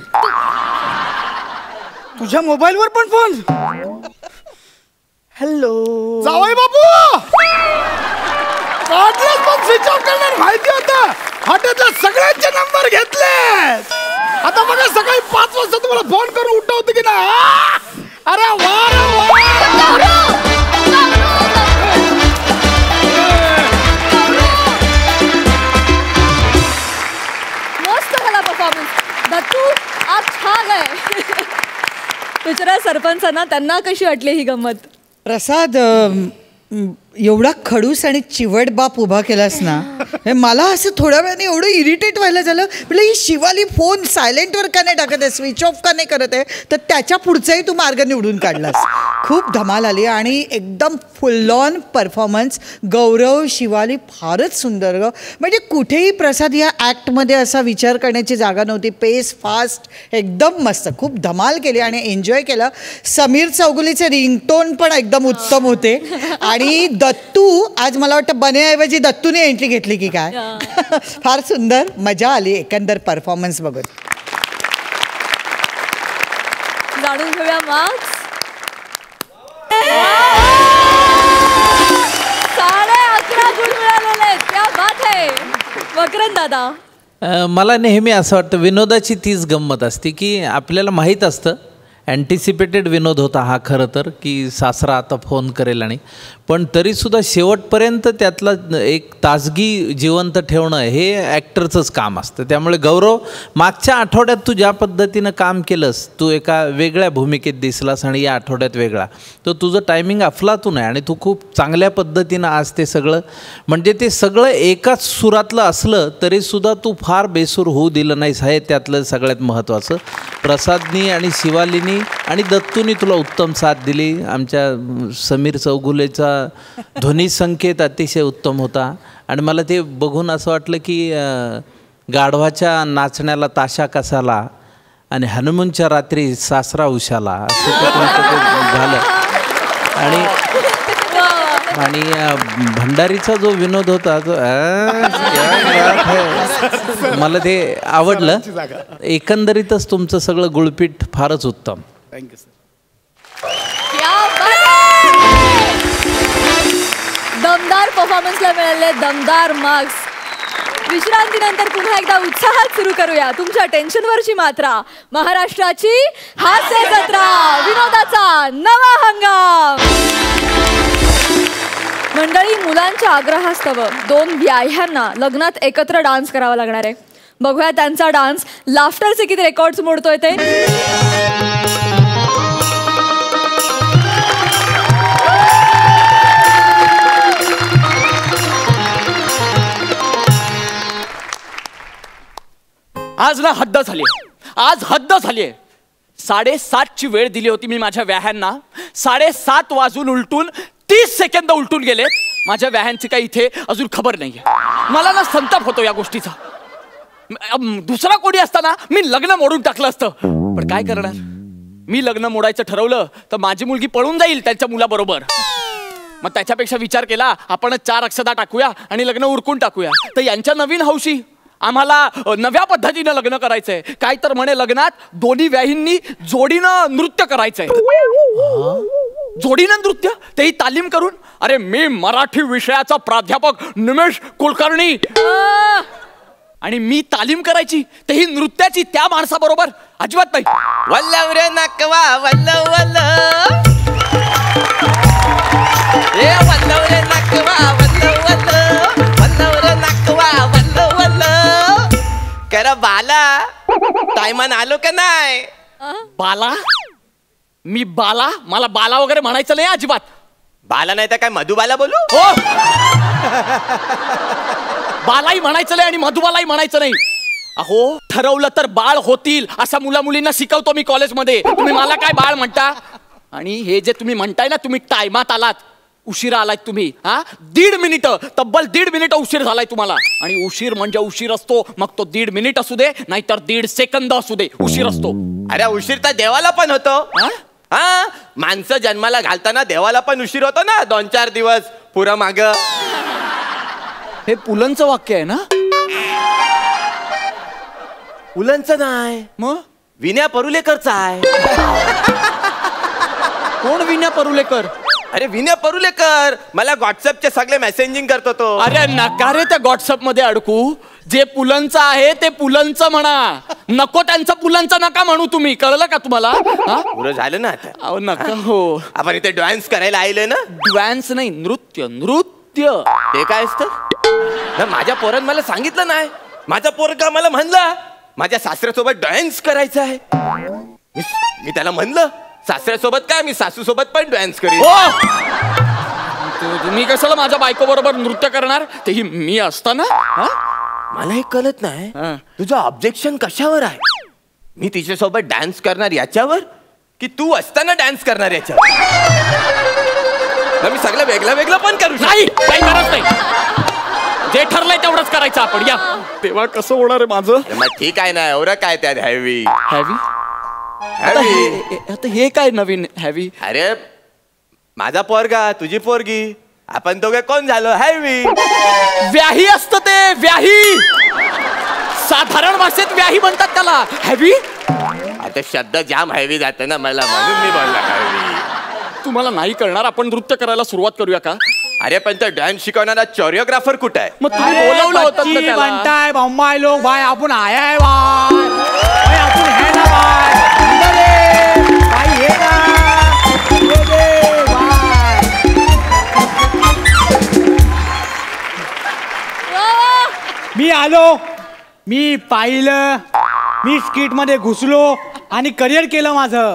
तुझ्या मोबाईलवर पण फोन. हॅलो जावई बापू. कॉर्डलेस पण स्विच ऑफ करणार माहिती होतं. हॉटेलला सगळ्यांचे नंबर घेतले. आता बघा सकाळी 5 वाजता तुम्हाला फोन करून उठवतो की ना. अरे वा रे वा. मस्त झाला परफॉर्मन्स. दत्तू आज छान आहे. विचारा सरपंचांना, त्यांना कशी वाटली ही गंमत. प्रसाद, एवढा खडूस आणि चिवट बाप उभा केलास ना, हे मला असं थोड्या वेळाने एवढं इरिटेट व्हायला झालं. म्हटलं ही शिवाली फोन सायलेंटवर का नाही टाकत आहे, स्विच ऑफ का नाही करत आहे. तर त्याच्या पुढचाही तू मार्ग निवडून काढलास. खूप धमाल आली आणि एकदम फुल ऑन परफॉर्मन्स. गौरव, शिवाली फारच सुंदर ग. म्हणजे कुठेही प्रसाद या ॲक्टमध्ये असा विचार करण्याची जागा नव्हती. पेस फास्ट, एकदम मस्त. खूप धमाल केली आणि एन्जॉय केलं. समीर चौगुलेचे रिंगटोन पण एकदम उत्तम होते. आणि दत्तू, आज मला वाटतं बनेऐवजी दत्तूने एंट्री घेतली की काय. फार सुंदर, मजा आली एकंदर परफॉर्मन्स बघून. जाणून घेऊया मार्क्स. 11.5 गुण मिळालेले आहेत. क्या बात आहे. वक्रन दादा, मला नेहमी असं वाटतं विनोदाची तीच गंमत असते की आपल्याला माहीत असतं, अँटिसिपेटेड विनोद होता हा खरं तर, की सासरा आता फोन करेल आणि पण तरीसुद्धा शेवटपर्यंत त्यातला एक ताजगी जिवंत ठेवणं हे ॲक्टरचंच काम असतं. त्यामुळे गौरव, मागच्या आठवड्यात तू ज्या पद्धतीनं काम केलंस, तू एका वेगळ्या भूमिकेत दिसलास आणि या आठवड्यात वेगळा, तर तुझं टायमिंग अफलातून आहे आणि तू खूप चांगल्या पद्धतीनं आज ते सगळं, म्हणजे ते सगळं एकाच सुरातलं असलं तरीसुद्धा तू फार बेसूर होऊ दिलं नाहीस. हे त्यातलं सगळ्यात महत्त्वाचं. प्रसादनी आणि शिवालीनी आणि दत्तूनी तुला उत्तम साथ दिली. आमच्या समीर चौगुलेचा ध्वनी संकेत अतिशय उत्तम होता आणि मला ते बघून असं वाटलं की गाढवाच्या नाचण्याला ताशा कसाला आणि हनुमानच्या रात्री सासरा उशाला असं ते झालं. आणि भंडारीचा जो विनोद होता तो मला ते आवडलं. एकंदरीतच तुमचं सगळं गुळपीठ फारच उत्तम. Thank you sir. दमदार परफॉर्मन्सला मिळाले दमदार मार्क्स. विश्रांतीनंतर पुन्हा एकदा उत्साहात सुरू करूया तुमच्या टेन्शनवरची मात्रा. महाराष्ट्राची हास्य जत्रा, विनोदाचा नवा हंगाम. मंडळी, मुलांच्या आग्रहास्तव 2 व्याह्यांना लग्नात एकत्र डान्स करावा लागणार आहे. बघूया त्यांचा डान्स लाफ्टरचे किती रेकॉर्ड्स मोडतोय ते. आज ना हद्द झाली. आज हद्द झालीये. 7:30ची वेळ दिली होती मी माझ्या व्याह्यांना. 7:30 वाजून उलटून 30 सेकंद उलटून गेलेत. माझ्या व्याह्यांची काही इथे अजून खबर नाहीये. मला ना संताप होतो या गोष्टीचा. दुसरा कोणी असताना मी लग्न मोडून टाकलं असतं, पण काय करणार. मी लग्न मोडायचं ठरवलं तर माझी मुलगी पळून जाईल त्यांच्या मुलाबरोबर. मग त्याच्यापेक्षा विचार केला आपण 4 अक्षता टाकूया आणि लग्न उरकून टाकूया. तर यांच्या नवीन हौशी, आम्हाला नव्या पद्धतीनं लग्न करायचंय. काय तर म्हणे लग्नात दोन्ही व्याहींनी जोडीनं नृत्य करायचंय. जोडीनं नृत्य, तेही तालीम करून. अरे मी मराठी विषयाचा प्राध्यापक निमेश कुलकर्णी आणि मी तालीम करायची, तेही नृत्याची त्या माणसाबरोबर. अजिबात नाही. वल्लव रे नकवा वल्लव वल्लव, ए वल्लव रे नकवा वल्लव वल्लव, वल्लव रे नकवा वल्लव वल्लव. कर बाला, टायमान आलो का नाही. बाला? मी बाला? मला बाला वगैरे म्हणायचं नाही अजिबात. बाला नाही तर काय मधुबाला बोलू. हो बालाही म्हणायचं नाही आणि मधुबालाही म्हणायचं नाही. अहो ठरवलं तर बाळ होतील अशा मुला मुलींना शिकवतो मी कॉलेजमध्ये. तुम्ही मला काय बाळ म्हणता? आणि हे जे तुम्ही म्हणताय ना, तुम्ही टायमात आलात, उशिरा आलात तुम्ही. हा 1.5 मिनिटं, तब्बल 1.5 मिनिटं उशीर झालाय तुम्हाला. आणि उशीर म्हणजे उशीर असतो, मग तो 1.5 मिनिट असू दे नाहीतर 1.5 सेकंद असू दे, उशीर असतो. अरे उशीर तर देवाला पण होतो. हा माणसं जन्माला घालताना देवाला पण उशीर होतो ना, 2-4 दिवस पुरं माग. हे पुलंचं वाक्य आहे ना? पुलंचं नाही, मग विनया परुलेकरचं आहे. कोण विनया परुलेकर? अरे विनय परुलेकर, मला व्हॉट्सअपचे सगळे मेसेजिंग करतो तो. अरे नका रे त्या व्हॉट्सअप मध्ये अडकू. जे पुलंचं आहे ते पुलंचं म्हणा, नको त्यांचं पुलंचं नका म्हणू तुम्ही. कळलं का तुम्हाला? पुरं झालं ना आता. अहो नका. हो आपण इथे डान्स करायला आलोय ना. डान्स नाही, नृत्य. नृत्य ते काय असतं? माझ्या पोरान मला सांगितलं नाही. माझा पोरगा मला म्हणला माझ्या सासऱ्यासोबत डान्स करायचं आहे. मी त्याला म्हणलं सासऱ्यासोबत काय, मी सासूसोबत पण डान्स करीन. तुम्ही कशाला माझ्या बायको बरोबर नृत्य करणार, तेही मी असताना? मला हे कळत नाही तुझं ऑब्जेक्शन कशावर आहे. मी तिच्यासोबत डान्स करणार याच्यावर की तू असताना डान्स करणार याच्यावर? मी सगळं वेगळं वेगळं पण करू नाही, काही गरज नाही. जे ठरलंय तेवढंच करायचं आपण. या तेव्हा कसं होणार आहे माझं? मग ठीक आहे ना, एवढं काय त्यात हॅवी हॅवी? आता हे काय नवीन हॅवी? अरे माझा पोरगा तुझी पोरगी, आपण दोघे कोण झालो? हॅवी. व्याही असतं ते, व्याही. साधारण भाषेत व्याही म्हणतात त्याला. हॅवी? आता शब्द जाम हॅवी जातं ना मला, म्हणून मी बोलला हॅवी. तुम्हाला नाही कळणार, आपण नृत्य करायला सुरुवात करूया का? अरे पण तो डान्स शिकवणारा कोरिओग्राफर कुठे आहे? मग तुम्ही बोलवलं होतं ना त्याला. बनताय बम्बाई लोग भाई, आपण आया है भाई, आपण है ना भाई. भाई ये ना, ये दे भाई. मी आलो, मी पाहिलं, मी स्किट मध्ये घुसलो आणि करिअर केलं माझं.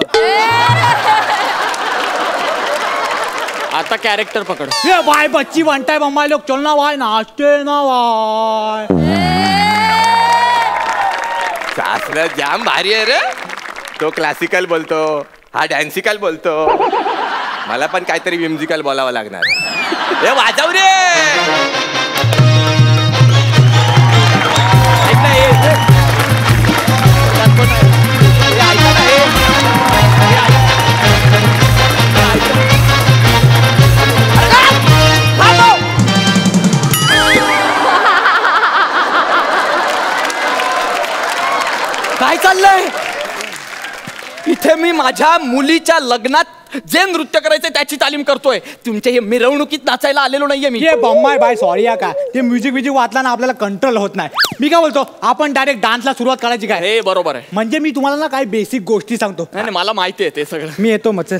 आता कॅरेक्टर पकड. ये भाई बच्ची बनताय बम्बाई लोग, चल ना भाई, नाचते ना भाई. सासरा जाम भारी आहे रे. तो क्लासिकल बोलतो, हा डॅन्सिकल बोलतो. मला पण काहीतरी म्युझिकल बोलावं लागणार. हे वाजव रे. काय चाललंय इथे? मी माझ्या मुलीच्या लग्नात जे नृत्य करायचं त्याची तालीम करतोय. तुमच्या हे मिरवणुकीत नाचायला आलेलो नाहीये मी. ये बम्बाई बाय सॉरी या का, ते म्युझिक वाचला ना आपल्याला कंट्रोल होत नाही. मी काय बोलतो, आपण डायरेक्ट डान्सला सुरुवात करायची काय? हे बरोबर आहे. म्हणजे मी तुम्हाला ना काही बेसिक गोष्टी सांगतो. नाही मला माहिती आहे ते सगळं. मी येतो मग.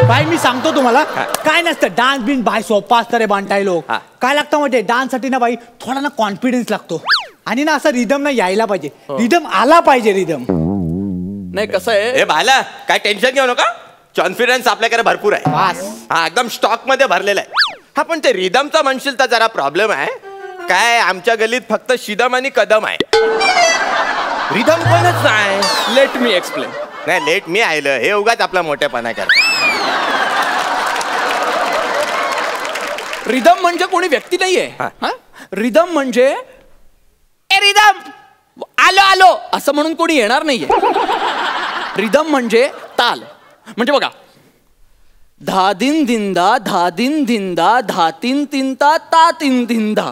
बाय मी सांगतो तुम्हाला, काय नसतं डान्स बिन बाय सोपा असतं रे बांटाय लोक. काय लागतं म्हणजे डान्स साठी ना बाई थोडा ना कॉन्फिडन्स लागतो. आणि ना असं रिदम ना यायला पाहिजे, रिदम आला पाहिजे. रिदम नाही कसं आहे, हे भाला काय टेन्शन घेऊ नका, कॉन्फिडन्स आपल्याकडे भरपूर आहे. हा एकदम स्टॉक मध्ये भरलेला आहे. हा पण ते रिदमचा म्हणशील तर जरा प्रॉब्लेम आहे. काय आमच्या गल्लीत फक्त शिदम आणि कदम आहे, रिदम कोणच नाही. Let me explain. नाही लेट मी आयलं, हे उगाच आपला मोठेपणा करत. रिदम म्हणजे कोणी व्यक्ती नाहीये. रिदम म्हणजे ए रिदम आलो आलो असं म्हणून कोणी येणार नाहीये. रिदम म्हणजे ताल. म्हणजे बघा, धा दिन दिंदा, धा दिन दिंदा, धा तीन तिंता, ता तीन दिंदा.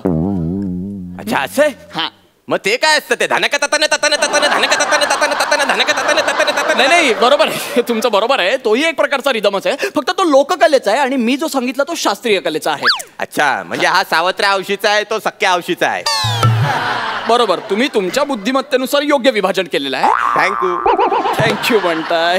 अच्छा असं? हा मग ते काय असतं ते? धनक ततन ततन ततन धनक ततन ततन ततन धनक ततन ततन ततन. नाही नाही बरोबर आहे, तुमचं बरोबर आहे. तोही एक प्रकारचा रिदमच आहे, फक्त तो लोककलेचा आहे आणि मी जो सांगितला तो शास्त्रीय कलेचा आहे. अच्छा म्हणजे हा सावत्र औशीचा आहे, तो सख्या औशीचा आहे. बरोबर, तुम्ही तुमच्या बुद्धिमत्तेनुसार योग्य विभाजन केलेलं आहे. थँक्यू म्हणताय.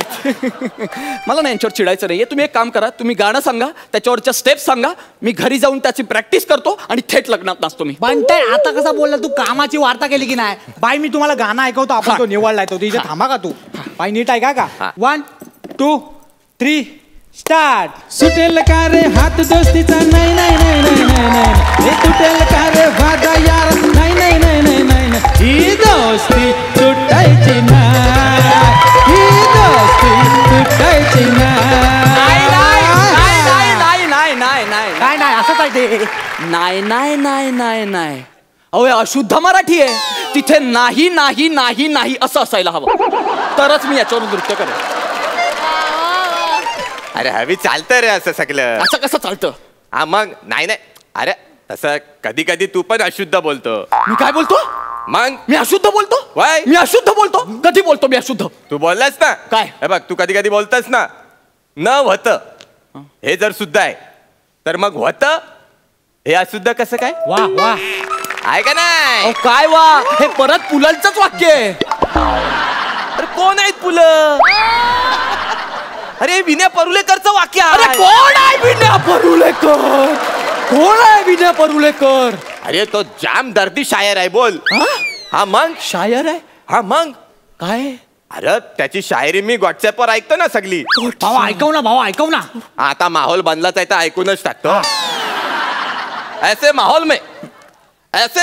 मला ना यांच्यावर चिडायचं नाहीये. तुम्ही एक काम करा, तुम्ही गाणं सांगा, त्याच्यावरच्या स्टेप्स सांगा, मी घरी जाऊन त्याची प्रॅक्टिस करतो आणि थेट लग्नात नाचतो मी. बनताय आता कसा बोलला तू? कामाची वार्ता केली की नाही? बाई मी तुम्हाला गाणं ऐकवतो, आपण तो निवडलाय तो. इथे थांबा का तू? बाई नीट ऐका का? 1 2 3 स्टार्ट. सुटेल का रे हात दोस्तीचा? नाही नाही नाही नाही नाही नाही. तुटेल का रे वादा यार? नाही नाही नाही नाही नाही. नाही नाही नाही नाही नाही अहो हे अशुद्ध मराठी आहे. तिथे नाही नाही नाही नाही असं असायला हवं, तरच मी याच्यावर नृत्य करेन. अरे हवी चालतं रे असं सगळं. असं कसं चालतं? हा मग नाही नाही, अरे तसं कधी कधी तू पण अशुद्ध बोलतो. मी काय बोलतो? मग मी अशुद्ध बोलतो? वाय मी अशुद्ध बोलतो? कधी बोलतो मी अशुद्ध? तू बोललास ना. काय? हे बघ तू कधी कधी बोलतस ना न होत, हे जर शुद्ध आहे तर मग होत हे अशुद्ध कसं काय? वा वा आहे का नाही? काय वा, हे परत पुलंचंच वाक्य आहे. अरे कोण आहेत पुलं? अरे विनय परुलेकरचं वाक्य आहे. अरे कोण आहे विनय परुलेकर? कोण आहे विनय परुलेकर? अरे तो जाम दर्दी शायर आहे. बोल. हा मग शायर आहे? हा मग काय? अरे त्याची शायरी मी व्हॉट्सअपवर ऐकतो ना सगळी. भावा ऐकव ना, भावा ऐकव ना. आता माहोल बनलाच आहे तर ऐकूनच टाकतो. ऐसे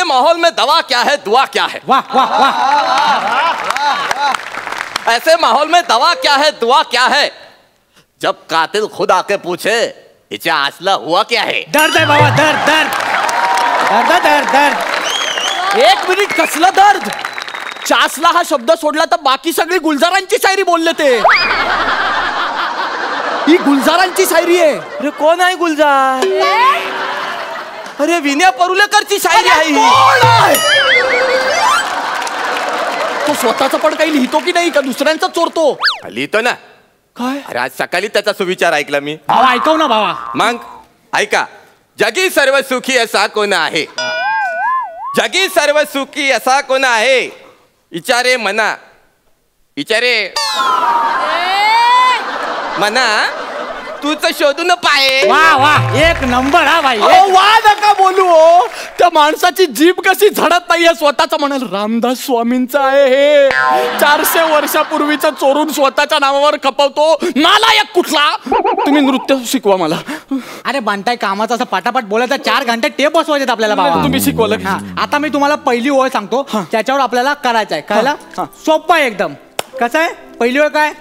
माहौल में दवा क्या है दुआ क्या है? वाह वाह वाह. ऐसे माहौल में दवा क्या है दुआ क्या है? जब कातिल खुद आके पूछे इचा असला हुआ क्या है? दर्द आहे बाबा, दर्द दर्द दर्द दर्द दर्द. एक मिनिट, कसलं दर्द? चासला हा शब्द सोडला तर बाकी सगळी गुलजारांची शायरी बोलले ते. ही गुलजारांची शायरी आहे. अरे कोण आहे गुलजार? अरे विनय परुलेकरची शायरी आहे. कोण आहे? तो स्वतःच पण काही लिहितो की नाही, का दुसऱ्यांचा चोरतो? लिहितो ना. काय? अरे आज सकाळी त्याचा सुविचार ऐकला मी. भावा ऐकव ना भावा. मग ऐका. जगी सर्व सुखी असा कोण आहे? जगी सर्व सुखी असा कोण आहे? विचारे मना, विचारे मना तूच शोधून पाहे. वा वा, एक नंबर. हा भाई, वा नका बोलू हो. त्या माणसाची जीभ कशी झडत नाहीये. स्वतःच म्हणाल रामदास स्वामींचं आहे हे. 400 वर्षापूर्वीचं चोरून स्वतःच्या नावावर खपवतो नालायक कुठला. तुम्ही नृत्य शिकवा मला. अरे बांटाय कामाचा असं पटापट बोलायचा, 4 घंटे टेप बसवायचे आपल्याला बाबा. तुम्ही शिकवलं. आता मी तुम्हाला पहिली ओळ सांगतो, त्याच्यावर आपल्याला करायचं आहे. कळला? सोपं आहे एकदम. कसं आहे पहिली ओळ? काय?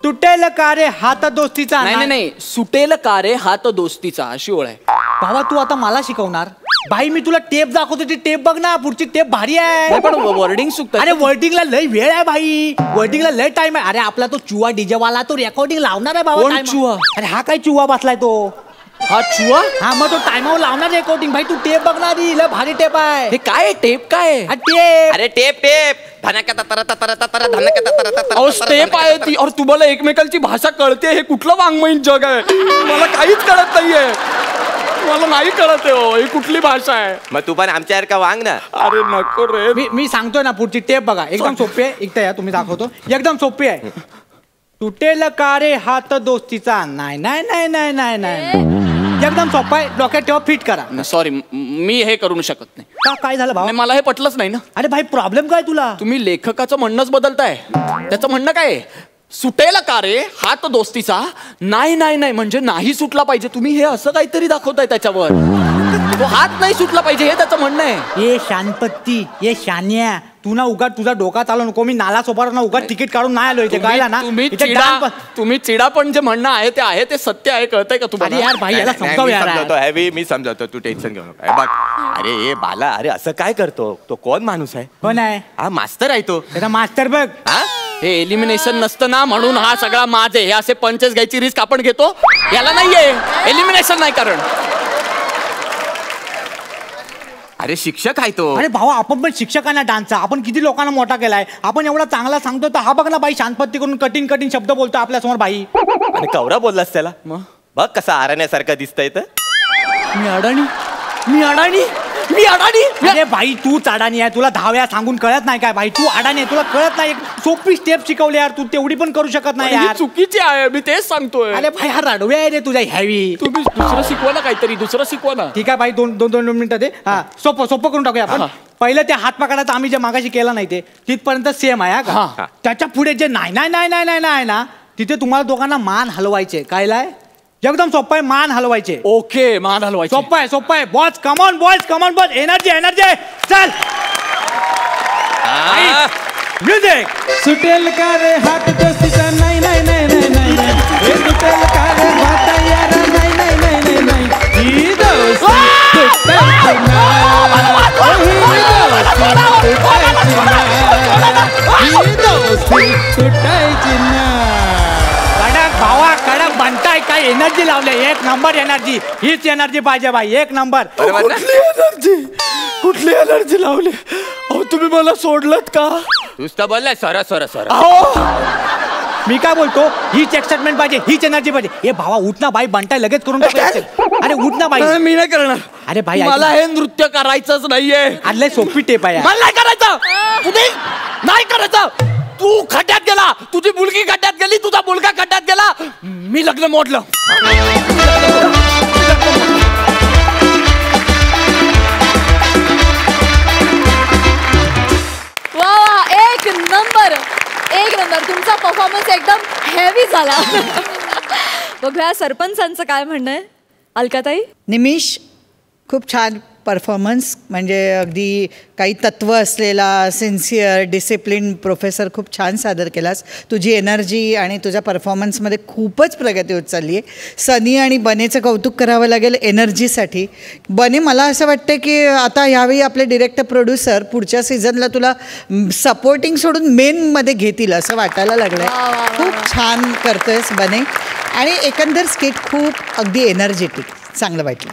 तुटेल का रे हात दोस्तीचा. नाही नाही, सुटेल का रे हात दोस्तीचा अशी ओळ आहे. भावा तू आता मला शिकवणार? भाई मी तुला टेप दाखवतो, ती टेप बघ ना, पुढची टेप भारी आहे. पण वर्डिंग चुकतं. अरे वर्डिंगला लय वेळ आहे भाई, वर्डिंगला लय टाइम आहे. अरे आपला तो चुवा डीजे वाला तो रेकॉर्डिंग लावणार आहे बाबा. कोण चुवा? अरे हा काय चुवा बसलाय तो. हा चुवा? हा मग तो टाइमावर लावणार रेकॉर्डिंग. भाई तू टेप बघणार, लय भारी टेप आहे. हे काय टेप? काय टेप? अरे टेप टेप धनका ततर ततर ततर धनका ततर ततर. अहो स्टेप आहे ती. और तुम्हाला एकमेकांची भाषा कळते? हे कुठलं वाङ्मयीन जग आहे? मला काहीच कळत नाहीये. मला नाही कळत आहे हो, ही कुठली भाषा आहे? मग तू पण आमच्यासारखा वांग ना. अरे नको रे. मी सांगतोय ना, पुढची टेप बघा, एकदम सोपी आहे. इकडे या, तुम्ही दाखवतो, एकदम सोपी आहे. तुटेल का रे हात दोस्तीचा. नाही नाही नाही नाही नाही नाही, एकदम सोपा आहे. डोक्यात ठेवा, फिट करा. सॉरी, मी हे करू शकत नाही. का? काय झालं भाऊ? मला हे पटलंच नाही ना. अरे भाई प्रॉब्लेम काय तुला? तुम्ही लेखकाचं म्हणणंच बदलताय. त्याचं म्हणणं काय? सुटेल का रे हात दोस्तीचा. नाही नाही नाही म्हणजे नाही सुटला पाहिजे. तुम्ही हे असं काहीतरी दाखवताय त्याच्यावर. तो हात नाही सुटला पाहिजे हे त्याचं म्हणणं आहे. ये शानपत्ती, ये शान्या, तू ना उगा तुझा डोका चालू नको. मी नाला सोपार ना उगा तिकीट काढून नाही आलो इथे. कळला ना? तुम्ही चिडा पण जे म्हणणं आहे ते आहे, ते सत्य आहे. कळतंय का तुम्हाला? यार भाई याला समजाव यार. मी समजावतो, तू टेन्शन घेऊ नका. बघ अरे हे बाला, अरे असं काय करतो? तो कोण माणूस आहे? कोण आहे? हा मास्तर आहे तो. त्याचा मास्तर बघ. हे एलिमिनेशन नसतं ना, म्हणून हा सगळा माझे हे असे पंचेस घ्यायची रिस्क आपण घेतो. याला नाहीये एलिमिनेशन नाही. कारण अरे शिक्षक आहे तो. अरे भावा आपण पण शिक्षकांना डान्सचा, आपण किती लोकांना मोठा केलाय. आपण एवढा चांगला सांगतो तर हा बघ ना बाई, शांतपत्ती करून कठीण कठीण शब्द बोलतो आपल्या समोर बाई. आणि कवरा बोललास त्याला. बघ कसा आरण्यासारखं दिसतंय. तर मी अडाणी, मी अडाणी, मी अडाणी. अरे भाई तूच अडाणी आहे. तुला 10 वेळा सांगून कळत नाही काय भाई? तू अडाणी आहे, तुला कळत नाही. सोपी स्टेप शिकवली यार, तू तेवढी पण करू शकत नाही यार. चुकीची आहे, मी तेच सांगतोय. अरे भाई हा रडवे आहे रे तुझ्या हॅवी. तुम्ही दुसरं शिकवा ना काहीतरी, दुसरं शिकवा ना. ठीक आहे भाई, दोन मिनिटं दे. हा सोपं सोपं करून टाकूया आपण. पहिलं ते हात पकडायचं आम्ही जे मागाशी केलं नाही ते तिथपर्यंत सेम आहे का? त्याच्या पुढे जे नाही नाही नाही नाही नाही नाही ना, तिथे तुम्हाला दोघांना मान हलवायचे. कायलाय? एकदम सोपं आहे, मान हलवायचे. ओके, मान हलवायचे. सोपं आहे, सोपं आहे. Boss come on, boys come on, boss. Energy energy. चल म्युझिक. सुटेल का रे हात दोस्तीचा. नाही नाही नाही नाही नाही. हे सुटेल का रे हात यारा. नाही नाही नाही नाही नाही. ही दोस्ती लावले. एक नंबर एनर्जी. हीच एनर्जी पाहिजे बाई. एक नंबर. कुठली एनर्जी लावली? अहो तुम्ही मला सोडलत का? नुसतं बोललाय सर सर सर. मी काय बोलतो, हीच एक्साइटमेंट पाहिजे, हीच एनर्जी पाहिजे. ए भावा उठ ना बाई, बंटाय लगेच करून टाकायचं. अरे उठ ना बाई. मी नाही करणार. अरे भाई मला हे नृत्य करायचंच नाहीये. आले सोपी टेप आहे. मला नाही करायचं. तुझी नाही करायचं. तू खड्ड्यात गेला, तुझी मुलगी खड्ड्यात गेली, तुझा मुलगा खड्ड्यात गेला, मी लग्न मोडलं. वा एक नंबर. एक नंबर. तुमचा परफॉर्मन्स एकदम हेवी झाला. बघूया सरपंचांचं काय म्हणणं आहे. अलकाताई. निमिष, खूप छान परफॉर्मन्स. म्हणजे अगदी काही तत्त्व असलेला सिन्सिअर डिसिप्लिन प्रोफेसर खूप छान सादर केलास. तुझी एनर्जी आणि तुझ्या परफॉर्मन्समध्ये खूपच प्रगती होत चालली आहे. सनी आणि बनेचं कौतुक करावं लागेल एनर्जीसाठी. बने, मला असं वाटतं की आता ह्यावेळी आपले डिरेक्टर प्रोड्युसर पुढच्या सीझनला तुला सपोर्टिंग सोडून मेनमध्ये घेतील असं वाटायला लागलं आहे. खूप छान करतोयस बने. आणि एकंदर स्किट खूप अगदी एनर्जेटिक. चांगलं वाटलं.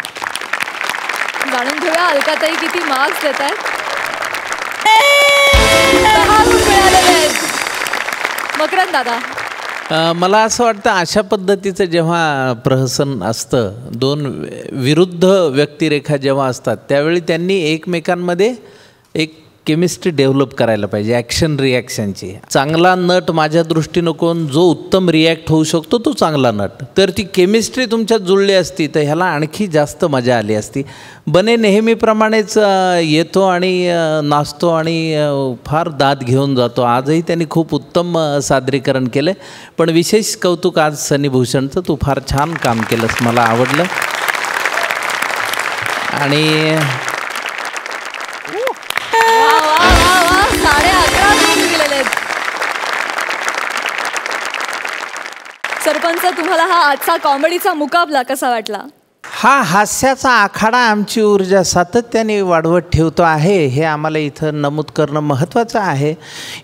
जाणून घेऊया अलकाताई किती मार्क्स देत आहेत. मकरंद दादा. मला असं वाटतं अशा पद्धतीचं जेव्हा प्रहसन असतं, दोन विरुद्ध व्यक्तिरेखा जेव्हा असतात, त्यावेळी त्यांनी एकमेकांमध्ये एक केमिस्ट्री डेव्हलप करायला पाहिजे. ॲक्शन रिॲक्शनची. चांगला नट माझ्या दृष्टीनं कोण जो उत्तम रिॲक्ट होऊ शकतो तो चांगला नट. तर ती केमिस्ट्री तुमच्यात जुळली असती तर ह्याला आणखी जास्त मजा आली असती. बने नेहमीप्रमाणेच येतो आणि नाचतो आणि फार दाद घेऊन जातो. आजही त्यांनी खूप उत्तम सादरीकरण केलं. पण विशेष कौतुक आज सनी भूषणचं. तू फार छान काम केलंस, मला आवडलं. आणि सरपंच, तुम्हाला हा आजचा कॉमेडीचा मुकाबला कसा वाटला? हा हास्याचा आखाडा आमची ऊर्जा सातत्याने वाढवत ठेवतो आहे हे आम्हाला इथं नमूद करणं महत्त्वाचं आहे.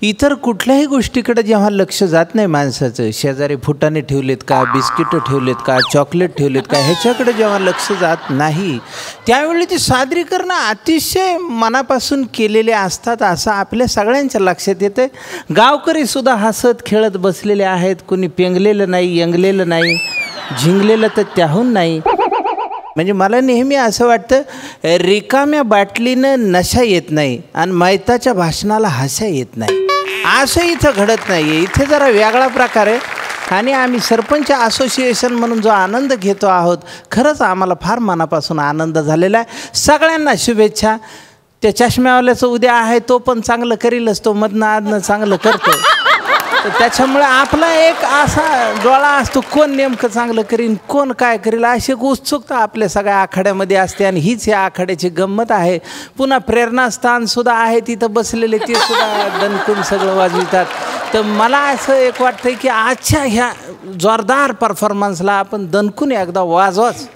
इतर कुठल्याही गोष्टीकडे जेव्हा लक्ष जात नाही माणसाचं, शेजारी फुटाणे ठेवलेत का, बिस्किटं ठेवलेत का, चॉकलेट ठेवलेत का, ह्याच्याकडे जेव्हा लक्ष जात नाही त्यावेळी ते सादरीकरणं अतिशय मनापासून केलेले असतात असं आपल्या सगळ्यांच्या लक्षात येतं. गावकरीसुद्धा हसत खेळत बसलेले आहेत. कुणी पेंगलेलं नाही, यंगलेलं नाही, झिंगलेलं तर त्याहून नाही. म्हणजे मला नेहमी असं वाटतं, रिकाम्या बाटलीनं नशा येत नाही आणि मैताच्या भाषणाला हसा येत नाही. असं इथं घडत नाही आहे. इथे जरा वेगळा प्रकार आहे. आणि आम्ही सरपंच असोसिएशन म्हणून जो आनंद घेतो आहोत, खरंच आम्हाला फार मनापासून आनंद झालेला आहे. सगळ्यांना शुभेच्छा. त्या चष्म्यावाल्याचं उद्या आहे, तो पण चांगलं करीलच. तो मधनं आधनं चांगलं करतो. तर त्याच्यामुळे आपला एक असा डोळा असतो, कोण नेमकं चांगलं करीन, कोण काय करील, अशी एक उत्सुकता आपल्या सगळ्या आखाड्यामध्ये असते. आणि हीच या आखाड्याची गंमत आहे. पुन्हा प्रेरणास्थानसुद्धा आहे, तिथं बसलेले ते सुद्धा दणकून सगळं वाजवितात. तर मला असं एक वाटतं की आजच्या ह्या जोरदार परफॉर्मन्सला आपण दणकून एकदा वाजवाच.